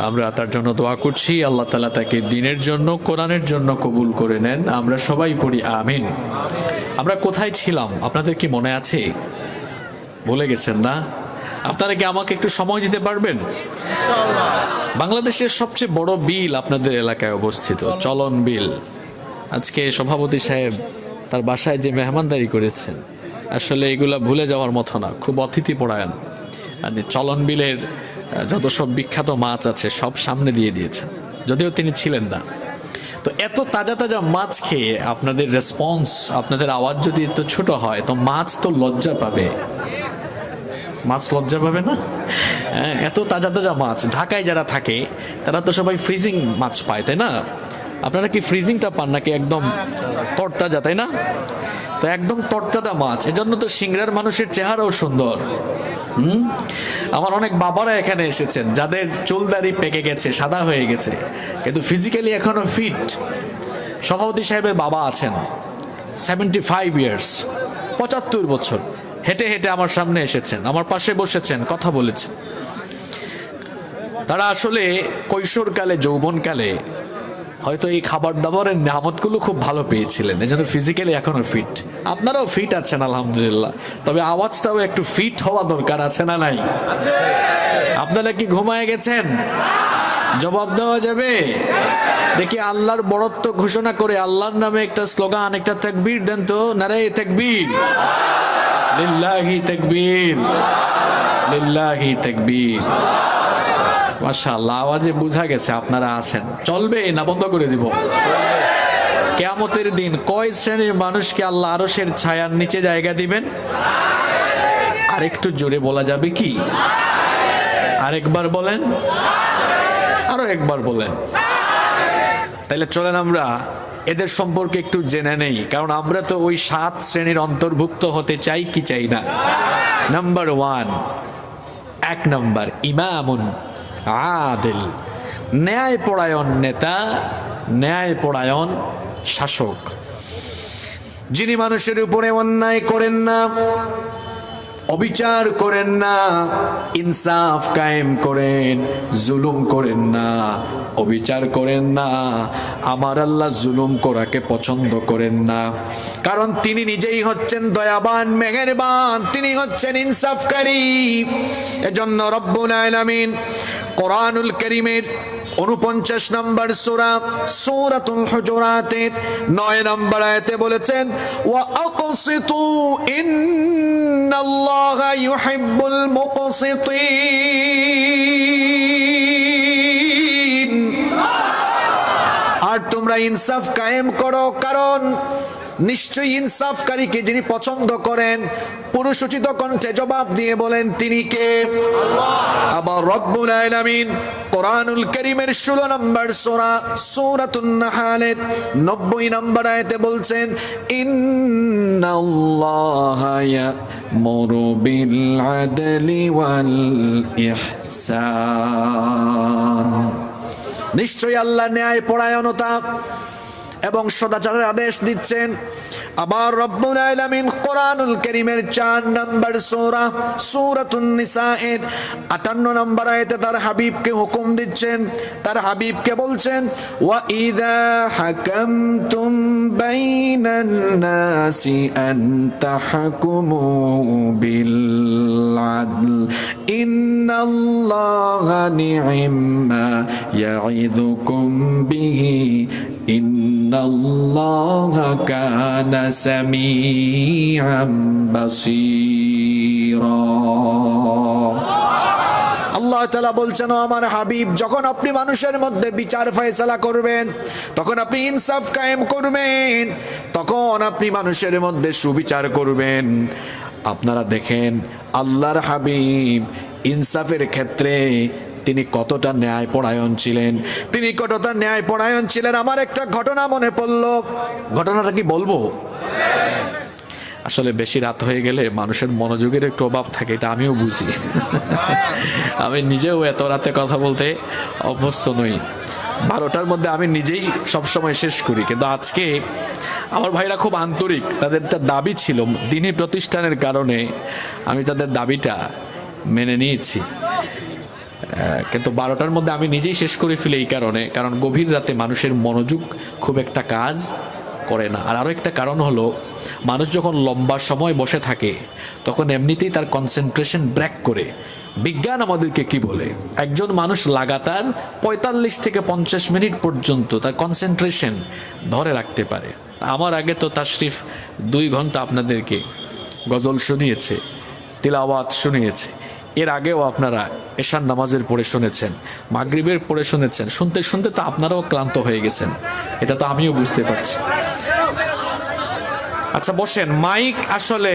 আমরা তার জন্য দোয়া করছি, আল্লাহ তাআলা তাকে দ্বীনের জন্য, কোরআনের জন্য কবুল করে নেন। আমরা সবাই পড়ি আমিন। আমরা কোথায় ছিলাম আপনাদের কি মনে আছে? ভুলে গেছেন না? আপনারা কি আমাকে একটু সময় দিতে পারবেন? বাংলাদেশের সবচেয়ে বড় বিল আপনাদের এলাকায় অবস্থিত, চলন বিল। আজকে সভাপতি সাহেব তার বাসায় যে মেহমানদারি করেছেন, আসলে এগুলা ভুলে যাওয়ার মতো না, খুব অতিথি পরায়ণ। মানে চলন বিলের যত সব বিখ্যাত মাছ আছে সব সামনে দিয়ে দিয়েছেন, যদিও তিনি ছিলেন না। তো এত তাজা তাজা মাছ খেয়ে আপনাদের রেসপন্স, আপনাদের আওয়াজ যদি এত ছোট হয়, তো মাছ তো লজ্জা পাবে। মাছ লজ্জা পাবে না? হ্যাঁ, এত তাজা তাজা মাছ। ঢাকায় যারা থাকে তারা তো সবাই ফ্রিজিং মাছ পায়, তাই না? আপনারা কি ফ্রিজিংটা পান নাকি একদম তরতাজা, তাই না? তো একদম তরতাজা মাছ, এজন্য তো সিংড়ার মানুষের চেহারাও সুন্দর। আমার অনেক বাবারা এখানে এসেছেন যাদের চুলদাড়ি পেকে গেছে, সাদা হয়ে গেছে, কিন্তু ফিজিক্যালি এখনো ফিট। সভাপতি সাহেবের বাবা আছেন 75 ইয়ার্স, 75 বছর, হেঁটে হেঁটে আমার সামনে এসেছেন, আমার পাশে বসেছেন, কথা বলেছেন। তারা আসলে কৈশোরকালে, যৌবনকালে হয়তো এই খাবার দাবারের নিয়ামতগুলো খুব ভালো পেয়েছিলেন, এই জন্য ফিজিক্যালি এখনো ফিট। আপনারাও ফিট আছেন আলহামদুলিল্লাহ, তবে আওয়াজটাও একটু ফিট হওয়া দরকার, আছে না নাই? আপনারা কি ঘুমায় গেছেন? জবাব দেওয়া যাবে? দেখি আল্লাহর বড়ত্ব ঘোষণা করে আল্লাহর নামে একটা স্লোগান, একটা তাকবীর দেন তো। নারে তাকবীর, লিল্লাহি তাকবীর, লিল্লাহি তাকবীর। মাশাআল্লাহ, আওয়াজে বোঝা গেছে আপনারা আছেন। চলবে না বন্ধ করে দিব? কিয়ামতের দিন কয় শ্রেণীর মানুষকে আল্লাহ আরশের ছায়ার নিচে জায়গা দিবেন? আরেকটু জোরে বলা যাবে কি? আরেকবার বলেন, আরো একবার বলেন। তাহলে চলেন আমরা এদের সম্পর্কে একটু জেনে নেই, কারণ আমরা তো ওই 7 শ্রেণীর অন্তর্ভুক্ত হতে চাই কি চাই না? নাম্বার 1, 1 নাম্বার, ইমামুন আদিল, ন্যায়পরায়ণ নেতা, ন্যায়পরায়ণ শাসক, যিনি মানুষের উপরে অন্যায় করেন না, অবিচার করেন না, ইনসাফ কায়েম করেন, জুলুম করেন না, অবিচার করেন না। আমার আল্লাহ জুলুম করাকে পছন্দ করেন না, কারণ তিনি নিজেই হচ্ছেন দয়াবান, মেহেরবান, তিনি হচ্ছেন ইনসাফকারী। এজন্য রব্বুল আলামিন কোরআনুল কারীমের 49 নম্বর সূরা সূরাতুল হুজুরাতের 9 নম্বর আয়াতে বলেছেন, ওয়া আকসিতু ইন্নাল্লাহা ইউহিব্বুল মুকসিতিন। আর তোমরা ইনসাফ কায়েম করো, কারণ নিশ্চয়ই ইনসাফকারীকে যিনি পছন্দ করেন। পুরুষোচিত কণ্ঠে জবাব দিয়ে বলেন তিনি কে? আবার রব্বুল আলামিন কোরআনুল কারীমের 16 নম্বর সূরা সূরাতুন নাহলের 90 নম্বর আয়াতে বলছেন, ইন্নাল্লাহা ইয়া'মুরু বিল আদলি ওয়াল ইহসান। নিশ্চয়ই আল্লাহ ন্যায় পরায়ণতা এবং সদাচারের আদেশ দিচ্ছেন। আবার রব্বুল আলামিন কোরআনুল কারীমের 4 নম্বর সূরা সূরাতুন নিসায়ের 58 নম্বর আয়াতে তার হাবিবকে হুকুম দিচ্ছেন, তার হাবিবকে বলছেন, ওয়া ইযা হাকামতুম বাইনান নাসি আন তাহকুমু বিল আদল ইন্নাল্লাহা নি'মা ইয়া'iদুকুম বিহি ইন্নাল্লাহা কানা সামিআম বাসীরা। আল্লাহ তাআলা বলছেন, ও আমার হাবিব, যখন আপনি মানুষের মধ্যে বিচার ফয়সালা করবেন, তখন আপনি ইনসাফ কায়েম করবেন, তখন আপনি মানুষের মধ্যে সুবিচার করবেন। আপনারা দেখেন আল্লাহর হাবিব ইনসাফের ক্ষেত্রে তিনি কতটা ন্যায়পরায়ণ ছিলেন, তিনি কতটা ন্যায়পরায়ণ ছিলেন। আমার একটা ঘটনা মনে পড়লো, ঘটনাটা কি বলবো? আসলে বেশি রাত হয়ে গেলে মানুষের মনোযোগের একটু অভাব থাকে, এটা আমিও বুঝি। আমি নিজেও এত রাতে কথা বলতে অভ্যস্ত নই। 12টার মধ্যে আমি নিজেই সবসময় শেষ করি, কিন্তু আজকে আমার ভাইরা খুব আন্তরিক, তাদের দাবি ছিল দিনী প্রতিষ্ঠানের কারণে আমি তাদের দাবিটা মেনে নিয়েছি। কিন্তু 12টার মধ্যে আমি নিজেই শেষ করে ফেলি এই কারণে, কারণ গভীর রাতে মানুষের মনোযোগ খুব একটা কাজ করে না। আর আরও একটা কারণ হলো, মানুষ যখন লম্বা সময় বসে থাকে তখন এমনিতেই তার কনসেন্ট্রেশন ব্রেক করে। বিজ্ঞান আমাদেরকে কি বলে, একজন মানুষ লাগাতার 45 থেকে 50 মিনিট পর্যন্ত তার কনসেন্ট্রেশন ধরে রাখতে পারে। আমার আগে তো তাশরিফ 2 ঘন্টা আপনাদেরকে গজল শুনিয়েছে, তিলাওয়াত শুনিয়েছে। এর আগেও আপনারা এশার নামাজের পড়ে শুনেছেন, মাগরিবের পড়ে শুনেছেন। শুনতে শুনতে তো আপনারাও ক্লান্ত হয়ে গেছেন, এটা তো আমিও বুঝতে পারছি। আচ্ছা বসেন, মাইক আসলে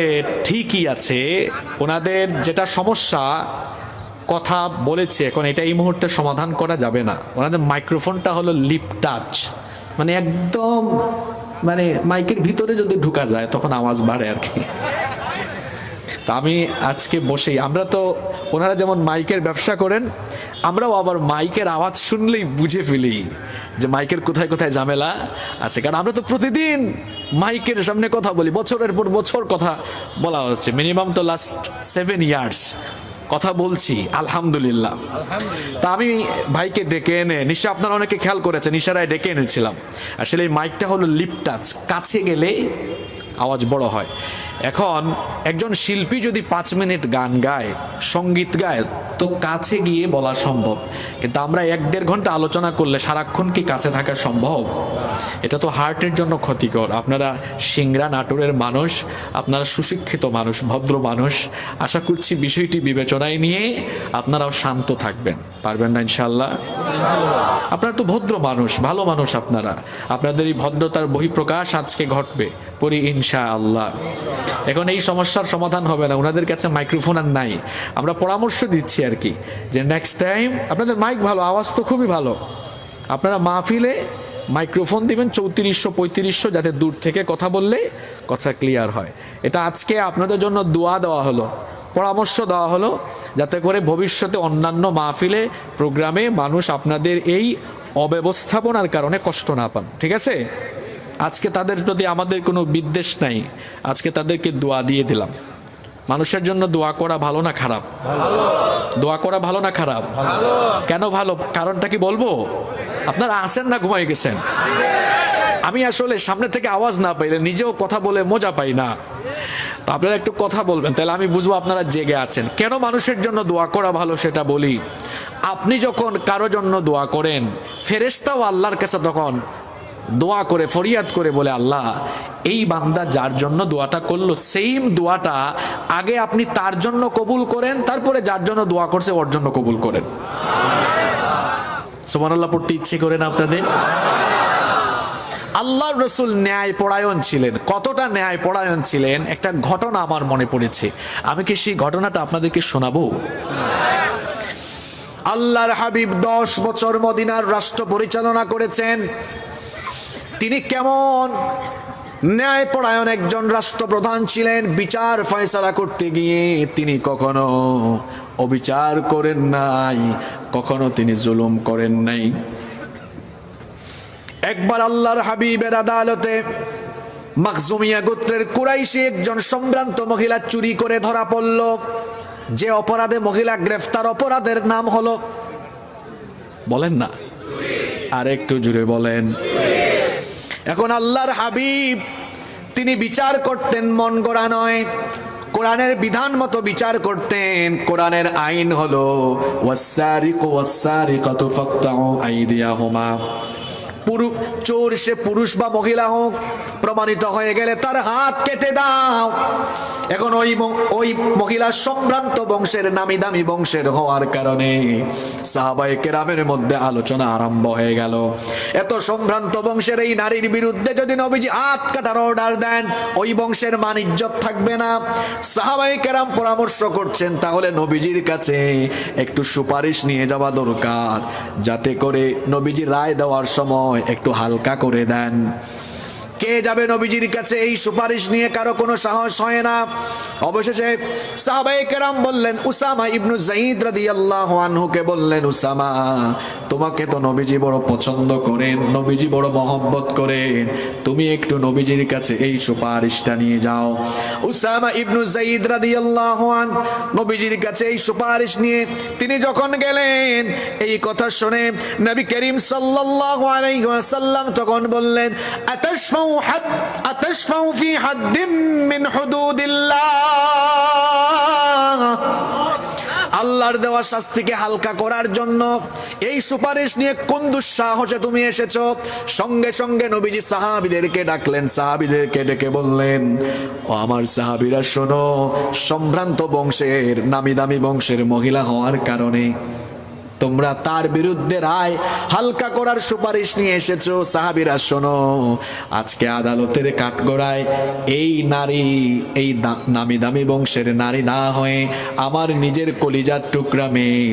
ঠিকই আছে, ওনাদের যেটা সমস্যা কথা বলেছে এখন এটা এই মুহূর্তে সমাধান করা যাবে না। ওনাদের মাইক্রোফোনটা হলো লিপ টাচ, মানে একদম মানে মাইকের ভিতরে যদি ঢুকা যায় তখন আওয়াজ বাড়ে আর কি। তা আমি আজকে বসেই, আমরা তো ওনারা যেমন মাইকের ব্যবসা করেন, আমরাও আবার মাইকের আওয়াজ শুনলেই বুঝে ফেলি যে মাইকের কোথায় কোথায় ঝামেলা আছে। কারণ আমরা তো প্রতিদিন মাইকের সামনে কথা বলি, বছরের পর বছর কথা বলা হচ্ছে, মিনিমাম তো লাস্ট 7 ইয়ার্স কথা বলছি আলহামদুলিল্লাহ। তা আমি ভাইকে ডেকে এনে, নিশ্চয় আপনারা অনেকে খেয়াল করেছেন, ইশারায় ডেকে এনেছিলাম। আসলে এই মাইকটা হলো লিপ টাচ, কাছে গেলে আওয়াজ বড় হয়। এখন একজন শিল্পী যদি 5 মিনিট গান গায়, সঙ্গীত গায়, তো কাছে গিয়ে বলা সম্ভব, কিন্তু আমরা 1-1.5 ঘন্টা আলোচনা করলে সারাক্ষণ কি কাছে থাকা সম্ভব? এটা তো হার্টের জন্য ক্ষতিকর। আপনারা সিংড়া নাটোরের মানুষ, আপনারা সুশিক্ষিত মানুষ, ভদ্র মানুষ, আশা করছি বিষয়টি বিবেচনায় নিয়ে আপনারাও শান্ত থাকবেন। পারবেন না ইনশাআল্লাহ? আপনারা তো ভদ্র মানুষ, ভালো মানুষ, আপনাদের এই ভদ্রতার বহিঃপ্রকাশ আজকে ঘটবে, পড়ি ইনশাআল্লাহ। এখন এই সমস্যার সমাধান হবে না, ওনাদের কাছে মাইক্রোফোন আর নাই। আমরা পরামর্শ দিচ্ছি আর কি, যে নেক্সট টাইম আপনাদের মাইক ভালো, আওয়াজ তো খুবই ভালো, আপনারা মাহফিলে মাইক্রোফোন দিবেন 3400-3500, যাতে দূর থেকে কথা বললে কথা ক্লিয়ার হয়। এটা আজকে আপনাদের জন্য দোয়া দেওয়া হলো, পরামর্শ দেওয়া হলো, যাতে করে ভবিষ্যতে অন্যান্য মাহফিলে প্রোগ্রামে মানুষ আপনাদের এই অব্যবস্থাপনার কারণে কষ্ট না পান। ঠিক আছে? আজকে তাদের প্রতি আমাদের কোনো বিদ্বেষ নাই, আজকে তাদেরকে দোয়া দিয়ে দিলাম। মানুষের জন্য দোয়া করা ভালো না খারাপ? দোয়া করা ভালো না খারাপ? কেন ভালো, কারণটা কি বলবো? আপনারা আসেন না ঘুমাই গেছেন? আমি আসলে সামনে থেকে আওয়াজ না পাইলে নিজেও কথা বলে মজা পাই না। তো আপনারা একটু কথা বলবেন, তাহলে আমি বুঝবো আপনারা জেগে আছেন। কেন মানুষের জন্য দোয়া করা ভালো সেটা বলি। আপনি যখন কারো জন্য দোয়া করেন, ফেরেশতাও আল্লাহর কাছে তখন দোয়া করে ফরিয়াদ করে বলে, আল্লাহ এই বান্দা যার জন্য দোয়াটা করলো, সেম দোয়াটা আগে আপনি তার জন্য কবুল করেন, তারপরে যার জন্য দোয়া করছে ওর জন্য কবুল করেন। সুবহানাল্লাহ পড়তে ইচ্ছে করে না আপনাদের? আল্লাহর রাসূল ন্যায় পরায়ণ ছিলেন। কতটা ন্যায় পরায়ণ ছিলেন, একটা ঘটনা আমার মনে পড়েছে, আমি কি সেই ঘটনাটা আপনাদেরকে শোনাবো? আল্লাহর হাবিব 10 বছর মদিনার রাষ্ট্র পরিচালনা করেছেন। তিনি কেমন ন্যায়পরায়ণ একজন রাষ্ট্রপ্রধান ছিলেন। বিচার ফয়সালা করতে গিয়ে তিনি কখনো অবিচার করেন নাই, কখনো তিনি জুলুম করেন নাই। একবার আল্লাহর হাবিবের আদালতে মাখজুমিয়া গোত্রের কুরাইশি একজন সম্ভ্রান্ত মহিলা চুরি করে ধরা পড়ল। যে অপরাধে মহিলা গ্রেফতার, অপরাধের নাম হলো, বলেন না, আর একটু জুড়ে বলেন। এখন আল্লাহর হাবিব তিনি বিচার করতেন, মন গড়া নয়, কোরআনের বিধান মতো বিচার করতেন। কোরআনের আইন হলো ওয়াসসারিকু ওয়াসসারিকাতু ফাকতাউ আইদিয়াহুমা। চোর সে পুরুষ বা মহিলা হোক, প্রমাণিত হয়ে গেলে তার হাত কেটে দাও। এখন ওই মহিলা সম্ভ্রান্ত বংশের, নামি দামি বংশের হওয়ার কারণে সাহাবায়ে কেরামের মধ্যে আলোচনা আরম্ভ হয়ে গেল। এত সম্ভ্রান্ত বংশের এই নারীর বিরুদ্ধে যদি নবীজি হাত কাটার অর্ডার দেন, ওই বংশের মান ইজ্জত থাকবে না। সাহাবায়ে কেরাম পরামর্শ করছেন, তাহলে নবীজির কাছে একটু সুপারিশ নিয়ে যাওয়া দরকার, যাতে করে নবীজি রায় দেওয়ার সময় একটু হালকা করে দেন। কে যাবে নবীজির কাছে এই সুপারিশ নিয়ে? কারো কোনো সাহস হয় না। অবশেষে সাহাবায়ে কেরাম বললেন, উসামা ইবনু যায়েদ রাদিয়াল্লাহু আনহুকে বললেন, উসামা তোমাকে তো নবীজি বড় পছন্দ করেন, নবীজি বড় মহব্বত করেন, তুমি একটু নবীজির কাছে এই সুপারিশটা নিয়ে যাও। উসামা ইবনু যায়েদ রাদিয়াল্লাহু আন নবীজির কাছে এই সুপারিশ নিয়ে তিনি যখন গেলেন, এই কথা শুনে নবী করিম সাল্লাল্লাহু আলাইহি ওয়াসাল্লাম তখন বললেন, আতাশফাউ আতাশফাউ ফি হাদ্দিম মিন হুদুদিল্লাহ। আল্লাহর দেওয়া শাস্তিকে হালকা করার জন্য এই সুপারিশ নিয়ে কোন দুঃসাহসে তুমি এসেছো? সঙ্গে সঙ্গে নবীজি সাহাবীদেরকে ডাকলেন, সাহাবীদেরকে ডেকে বললেন, ও আমার সাহাবীরা শোনো, সম্ভ্রান্ত বংশের, নামি দামি বংশের মহিলা হওয়ার কারণে তোমরা তার বিরুদ্ধে রায় হালকা করার সুপারিশ নিয়ে এসেছো। সাহাবীরা শোনো, আজকে আদালতের কাঠগড়ায় এই নারী, এই নামি দামি বংশের নারী না হয়ে আমার নিজের কলিজার টুকরা মেয়ে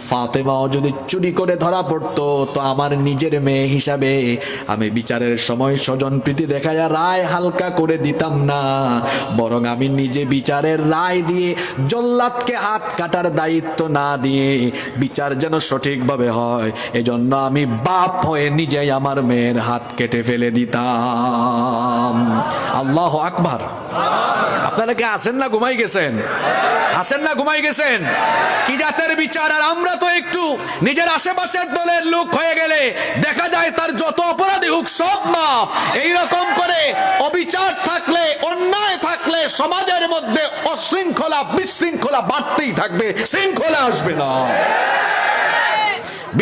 ফাতেমাও যদি চুরি করে ধরা পড়তো, তো আমার নিজের মেয়ে হিসাবে আমি বিচারের সময় স্বজনপ্রীতি দেখায়া রায় হালকা করে দিতাম না, বরং আমি নিজে বিচারের রায় দিয়ে জল্লাদকে হাত কাটার দায়িত্ব না দিয়ে বিচার যেন সঠিকভাবে হয়, এজন্য আমি বাপ হয়ে নিজেই আমার মেয়ের হাত কেটে ফেলে দিতাম। আল্লাহু আকবার। আপনারা কি আছেন না ঘুমাই গেছেন? আছেন না ঘুমাই গেছেন? কি জাতের বিচার! আর আমরা তো একটু নিজের আশেপাশের দলের লোক হয়ে গেলে দেখা যায় তার যত অপরাধী হোক সব মাফ। এইরকম করে অবিচার থাকলে, অন্যায় থাকলে সমাজের মধ্যে অশৃঙ্খলা, বিশৃঙ্খলা বাড়তেই থাকবে, শৃঙ্খলা আসবে না।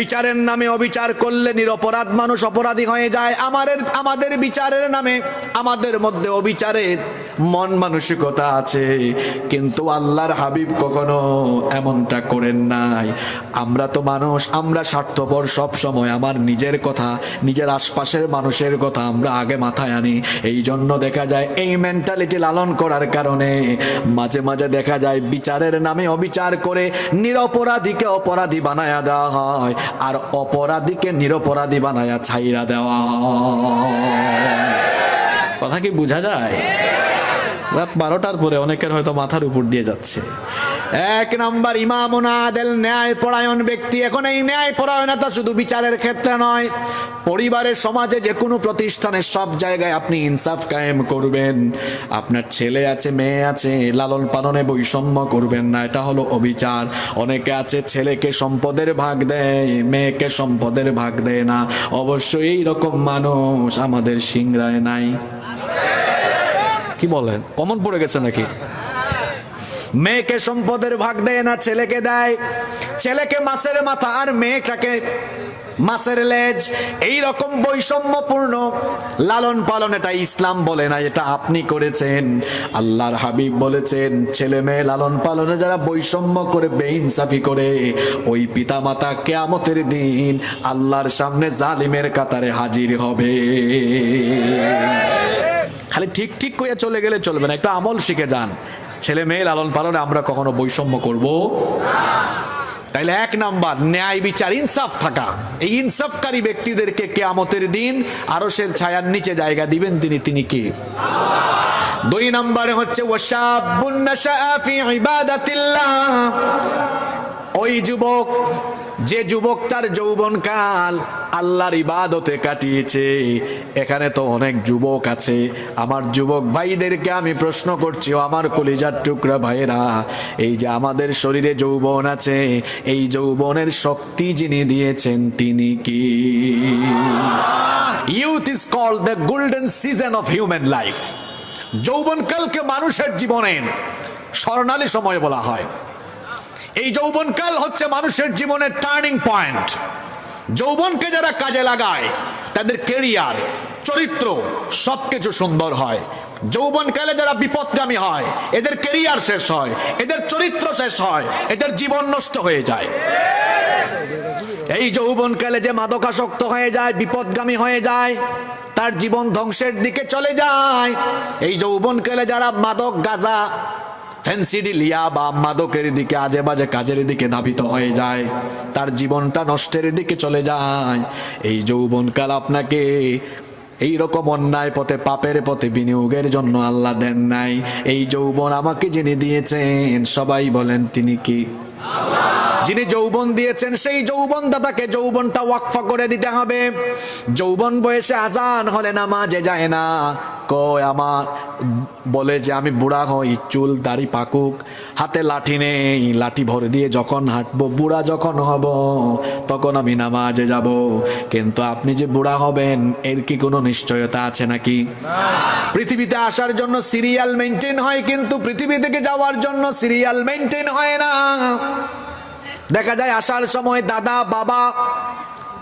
বিচারের নামে অবিচার করলে নিরপরাধ মানুষ অপরাধী হয়ে যায়। আমাদের বিচারের নামে আমাদের মধ্যে অবিচারের মন মানসিকতা আছে, কিন্তু আল্লাহর হাবিব কখনো এমনটা করেন নাই। আমরা তো মানুষ, আমরা স্বার্থপর সব সময়। আমার নিজের কথা, নিজের আশপাশের মানুষের কথা আমরা আগে মাথায় আনি। এই জন্য দেখা যায় এই মেন্টালিটি লালন করার কারণে মাঝে মাঝে দেখা যায় বিচারের নামে অবিচার করে নিরপরাধীকে অপরাধী বানায়া দেওয়া হয়, আর অপরাধীকে নিরপরাধী বানায়া ছাইরা দেওয়া হয়। কথা কি বোঝা যায়? রাত 12টার পরে অনেকের হয়তো মাথার উপর দিয়ে যাচ্ছে। এক নাম্বার ইমামুন আদেল, ন্যায় পরায়ণ ব্যক্তি। এখন এই ন্যায় পরায়ণতা শুধু বিচারের ক্ষেত্রে নয়, পরিবারের, সমাজে, যে কোনো প্রতিষ্ঠানে, সব জায়গায় আপনি ইনসাফ কায়েম করবেন। আপনার ছেলে আছে, মেয়ে আছে, লালন পালনে বৈষম্য করবেন না, এটা হলো অবিচার। অনেকে আছে ছেলেকে সম্পদের ভাগ দেয়, মেয়েকে সম্পদের ভাগ দেয় না। অবশ্যই এইরকম মানুষ আমাদের সিংড়ায় নাই। কি বলেন, কমন পড়ে গেছে নাকি? মেয়েকে সম্পদের ভাগ দেয় না, ছেলেকে দেয়। ছেলেকে মাছের মাথা আর মেয়েটাকে মাছের লেজ। এই রকম বৈষম্যপূর্ণ লালন পালন, এটা ইসলাম বলে না, এটা আপনি করেছেন। আল্লাহর হাবিব বলেছেন, ছেলে মেয়ে লালন পালনে যারা বৈষম্য করে, বেইনসাফি করে, ওই পিতা মাতা কিয়ামতের দিন আল্লাহর সামনে জালিমের কাতারে হাজির হবে। খালি ঠিক ঠিক কইয়া চলে গেলে চলবে না, একটা আমল শিখে যান। ছেলে মেয়ে লালন পালনে আমরা কখনো বৈষম্য করব না। তাইলে এক নাম্বার ন্যায় বিচার, ইনসাফ থাকা। এই ইনসাফকারী ব্যক্তিদেরকে কিয়ামতের দিন আরশের ছায়ার নিচে জায়গা দিবেন তিনি কে? দুই নম্বরে হচ্ছে ওয়াশাবুন নাশাআ ফি ইবাদাতিল্লাহ। ওই যুবক, যে যুবক তার যৌবনকাল আল্লাহর ইবাদতে কাটিয়েছে। এখানে তো অনেক যুবক আছে। আমার যুবক ভাইদেরকে আমি প্রশ্ন করছি, ও আমার কলিজার টুকরা ভাইয়েরা, এই যে আমাদের শরীরে যৌবন আছে, এই যৌবনের শক্তি যিনি দিয়েছেন তিনি কি? Youth is called the golden season of human life. যৌবনকালকে মানুষের জীবনের স্বর্ণালী সময় বলা হয়। এই যৌবনকাল হচ্ছে মানুষের জীবনের টার্নিং পয়েন্ট। যৌবনকে যারা কাজে লাগায় তাদের ক্যারিয়ার, চরিত্র সবকিছু সুন্দর হয়। যৌবনকালে যারা বিপদগামী হয় এদের ক্যারিয়ার শেষ হয়, এদের চরিত্র শেষ হয়, এদের জীবন নষ্ট হয়ে যায়। এই যৌবনকালে যে মাদকাসক্ত হয়ে যায়, বিপদগামী হয়ে যায়, তার জীবন ধ্বংসের দিকে চলে যায়। এই যৌবনকালে যারা মাদক, গাঁজা, ফ্যান্সিডি লিয়া বা মাদকের দিকে, আজে বাজে কাজের দিকে ধাবিত হয়ে যায়, তার জীবনটা নষ্টের দিকে চলে যায়। এই যৌবনকাল আপনাকে এইরকম অন্যায় পথে, পাপের পথে বিনিয়োগের জন্য আল্লাহ দেন নাই। এই যৌবন আমাকে যিনি দিয়েছেন, সবাই বলেন তিনি কি? যিনি যৌবন দিয়েছেন সেই যৌবন দাতাকে যৌবনটা ওয়াকফা করে দিতে হবে। যৌবন বয়সে আজান হলে নামাজে যায় না, কয় আমার বলে যে আমি বুড়া হই, চুল দাড়ি পাকুক, হাতে লাঠি নেই, লাঠি ভরে দিয়ে যখন হাঁটবো, বুড়া যখন হব তখন আমি নামাজে যাব। কিন্তু আপনি যে বুড়া হবেন এর কি কোনো নিশ্চয়তা আছে নাকি? পৃথিবীতে আসার জন্য সিরিয়াল মেনটেন হয়, কিন্তু পৃথিবী থেকে যাওয়ার জন্য সিরিয়াল মেনটেন হয় না। দেখা যায় আসার সময় দাদা বাবা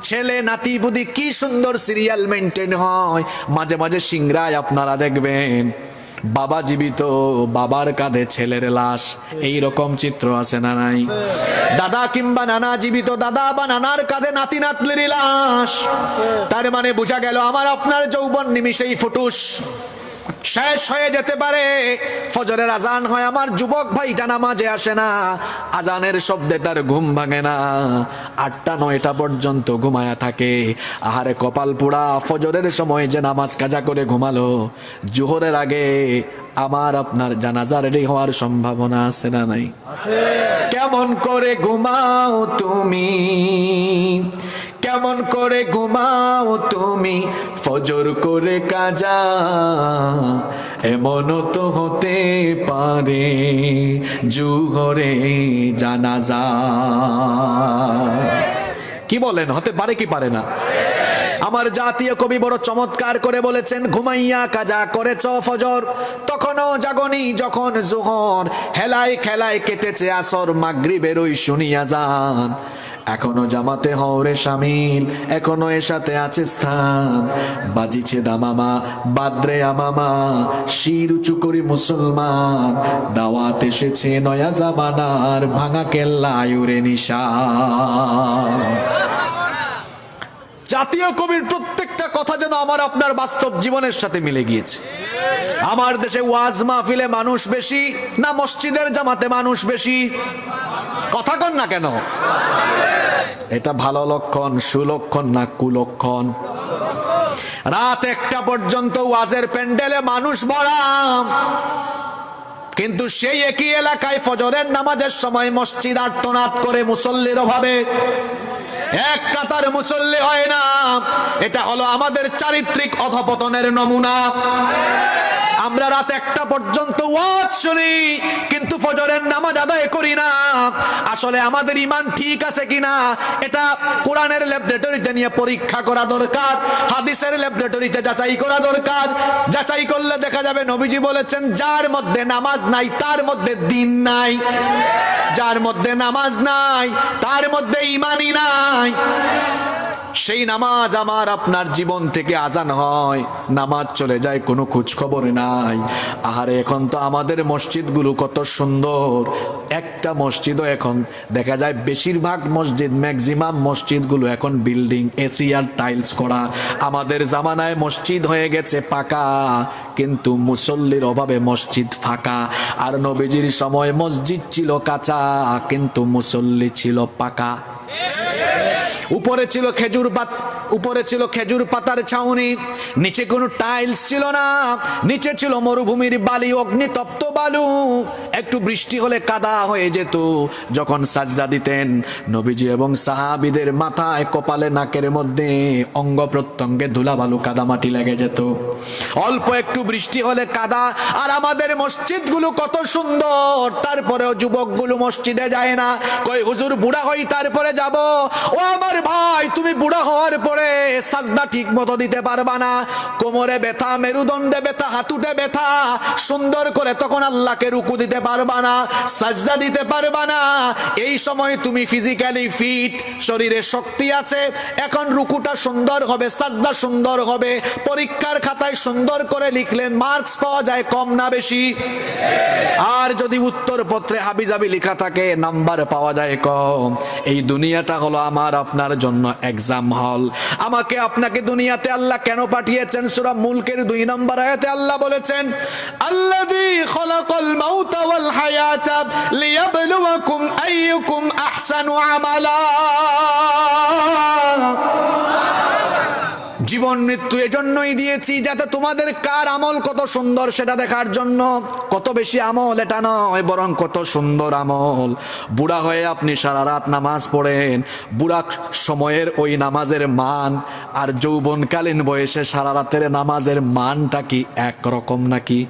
ছেলে নাতি বুদি কি সুন্দর সিরিয়াল মেনটেন হয়। মাঝে মাঝে সিংড়ায় আপনারা দেখবেন বাবা জীবিত, বাবার কাঁধে ছেলের লাশ, এই রকম চিত্র আছে না নাই? দাদা কিংবা নানা জীবিত, দাদা বা নানার কাঁধে নাতি নাতনির লাশ। তার মানে বোঝা গেল আমার আপনার যৌবন নিমিষেই ফুটুস শেষ হয়ে যেতে পারে। ফজরের আজান হয়, আমার যুবক ভাইটা নামাজে আসে না, আজানের শব্দে তার ঘুম ভাঙে না, 8টা 9টা পর্যন্ত ঘুমায়া থাকে। আহারে কপাল পোড়া, ফজরের সময় যে নামাজ কাজা করে ঘুমালো, জোহরের আগে আমার আপনার জানাজা রেডি হওয়ার সম্ভাবনা আছে না নাই? কেমন করে ঘুমাও তুমি, কেমন করে ঘুমাও তুমি ফজর করে কাজা, এমনও তো হতে পারে জুহরে জানাজা। কি বলেন, হতে পারে কি পারে না? আমার জাতীয় কবি বড় চমৎকার করে বলেছেন, ঘুমাইয়া কাজা করেছ ফজর, তখনও জাগনি যখন জোহর, হেলায় খেলায় কেটেছে আসর, মাগরিবের ওই শুনিয়া যান, এখনো জামাতে হওরে শামিল, এখনো এর সাথে আছে স্থান, বাজিছে দামামা বাদ্রে আমামা, শির উঁচু করি মুসলমান, দাওয়াত এসেছে নয়া জামানার, ভাঙা কেল্লা আয়ুরে নিশান। জাতীয় কবির প্রত্যেকটা কথা যেন আমার আপনার বাস্তব জীবনের সাথে মিলে গিয়েছে। আমার দেশে ওয়াজ মাহফিলে মানুষ বেশি না মসজিদের জামাতে মানুষ বেশি? কথা কন না কেন? এটা ভালো লক্ষণ, সুলক্ষণ না কুলক্ষণ? রাত 1টা পর্যন্ত ওয়াজের প্যান্ডেলে মানুষ ভরা, কিন্তু সেই একই এলাকায় ফজরের নামাজের সময় মসজিদ আর্তনাদ করে মুসল্লির অভাবে, এক কাতার মুসল্লি হয় না। এটা হলো আমাদের চারিত্রিক অধপতনের নমুনা। আমরা রাত 1টা পর্যন্ত ওয়াজ শুনি, কিন্তু ফজরের নামাজ আদায় করি না। আসলে আমাদের ঈমান ঠিক আছে কিনা এটা কোরআনের ল্যাবরেটরিতে নিয়ে পরীক্ষা করা দরকার, হাদিসের ল্যাবরেটরিতে যাচাই করা দরকার। যাচাই করলে দেখা যাবে নবীজি বলেছেন, যার মধ্যে নামাজ নাই তার মধ্যে দ্বীন নাই, যার মধ্যে নামাজ নাই তার মধ্যে ঈমানই নাই। সেই নামাজ আমার আপনার জীবন থেকে আজান হয়, নামাজ চলে যায়, কোনো খোঁজ খবর নাই। আহারে এখন তো আমাদের মসজিদগুলো কত সুন্দর, একটা মসজিদও এখন দেখা যায়, বেশিরভাগ মসজিদ ম্যাক্সিমাম মসজিদগুলো এখন বিল্ডিং, এসি আর টাইলস করা। আমাদের জামানায় মসজিদ হয়ে গেছে পাকা, কিন্তু মুসল্লির অভাবে মসজিদ ফাঁকা। আর নবীজির সময় মসজিদ ছিল কাঁচা, কিন্তু মুসল্লি ছিল পাকা। উপরে ছিল খেজুর পাতার ছাউনি, নিচে কোনো টাইলস ছিল না, নিচে ছিল মরুভূমির বালি, অগ্নিতপ্ত বালু। একটু বৃষ্টি হলে কাদা হয়ে যেত। যখন সাজদা দিতেন নবীজি এবং সাহাবীদের মাথায়, কপালে, নাকের মধ্যে, অঙ্গ প্রত্যঙ্গে ধুলাবালু কাদা মাটি লেগে যেত। অল্প একটু বৃষ্টি হলে কাদা। আর আমাদের মসজিদগুলো কত সুন্দর, তারপরেও যুবকগুলো মসজিদে যায় না। কই হুজুর বুড়া হই তারপরে যাব। ও আমার ভাই, তুমি বুড়া হওয়ার পরে সাজদা ঠিক মতো দিতে পারবা না, কোমরে ব্যথা, মেরুদণ্ডে ব্যথা, হাঁটুতে ব্যথা, সুন্দর করে তখন আল্লাহকে রুকু দিতে পারবা না, সাজদা দিতে পারবা না। এই সময় তুমি ফিজিক্যালি ফিট, শরীরে শক্তি আছে, এখন রুকুটা সুন্দর হবে, সাজদা সুন্দর হবে, পরীক্ষার খাতায় সুন্দর করে লিখলেন, মার্কস পাওয়া যায় কম না বেশি? আর যদি উত্তরপত্রে হাবিজাবি লেখা থাকে, নাম্বার পাওয়া যায় কম। এই দুনিয়াটা হলো আমার আপনার জন্য এক্সাম হল। আমাকে আপনাকে দুনিয়াতে আল্লাহ কেন পাঠিয়েছেন? সূরা মুলকের 2 নম্বর আয়াতে আল্লাহ বলেছেন, আল্লাযী খালাকাল মাউতা ওয়াল হায়াতা লিয়াবলুয়াকুম আইয়ুকুম আহসানু আমালা। জীবন জীবন মৃত্যু এজন্যই দিয়েছি যাতে তোমাদের কার আমল কত সুন্দর সেটা দেখার জন্য। কত বেশি আমল এটা নয়, বরং কত সুন্দর আমল। বুড়া হয়ে আপনি সারা রাত নামাজ পড়েন, বুড়া সময়ের ওই নামাজের মান আর যৌবনকালীন বয়সে সারা রাতের নামাজের মানটা কি একরকম নাকি?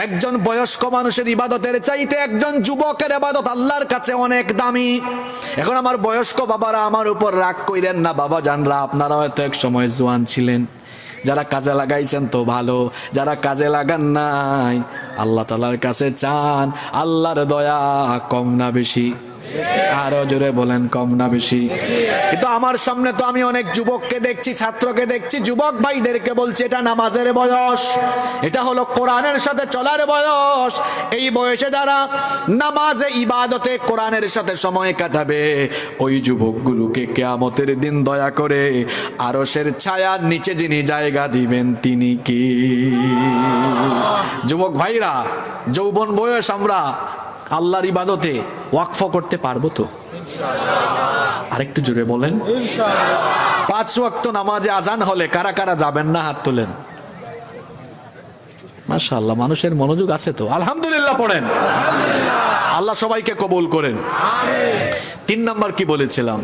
একজন বয়স্ক মানুষের ইবাদতের চাইতে একজন যুবকের ইবাদত আল্লাহর কাছে অনেক দামি। এখন আমার বয়স্ক বাবারা আমার উপর রাগ কইরেন না, বাবা জানরা, আপনারা হয়তো এক সময় জোয়ান ছিলেন, যারা কাজে লাগাইছেন তো ভালো, যারা কাজে লাগান নাই আল্লাহ তাআলার কাছে চান আল্লাহর দয়া কম না বেশি? আরো জোরে বলেন, কম না বেশি? কিন্তু আমার সামনে তো আমি অনেক যুবককে দেখছি, ছাত্রকে দেখছি, যুবক ভাইদেরকে বলছি এটা নামাজের বয়স, এটা হলো কোরআনের সাথে চলার বয়স। এই বয়সে যারা নামাজে ইবাদতে কোরআনের সাথে সময় কাটাবে ওই যুবকগুলোকে কিয়ামতের দিন দয়া করে আরশের ছায়ার নিচে যিনি জায়গা দিবেন তিনি কি? যুবক ভাইরা, যৌবন বয়স আমরা আল্লাহর ইবাদতে ওয়াকফ করতে পারবো তো? আরেকটু জোরে বলেন। 5 ওয়াক্ত নামাজে আজান হলে কারা কারা যাবেন না হাত তোলেন। মাশাআল্লাহ, মানুষের মনোযোগ আছে তো, আলহামদুলিল্লাহ পড়েন। আল্লাহ সবাইকে কবুল করেন। 3 নাম্বার কি বলেছিলাম?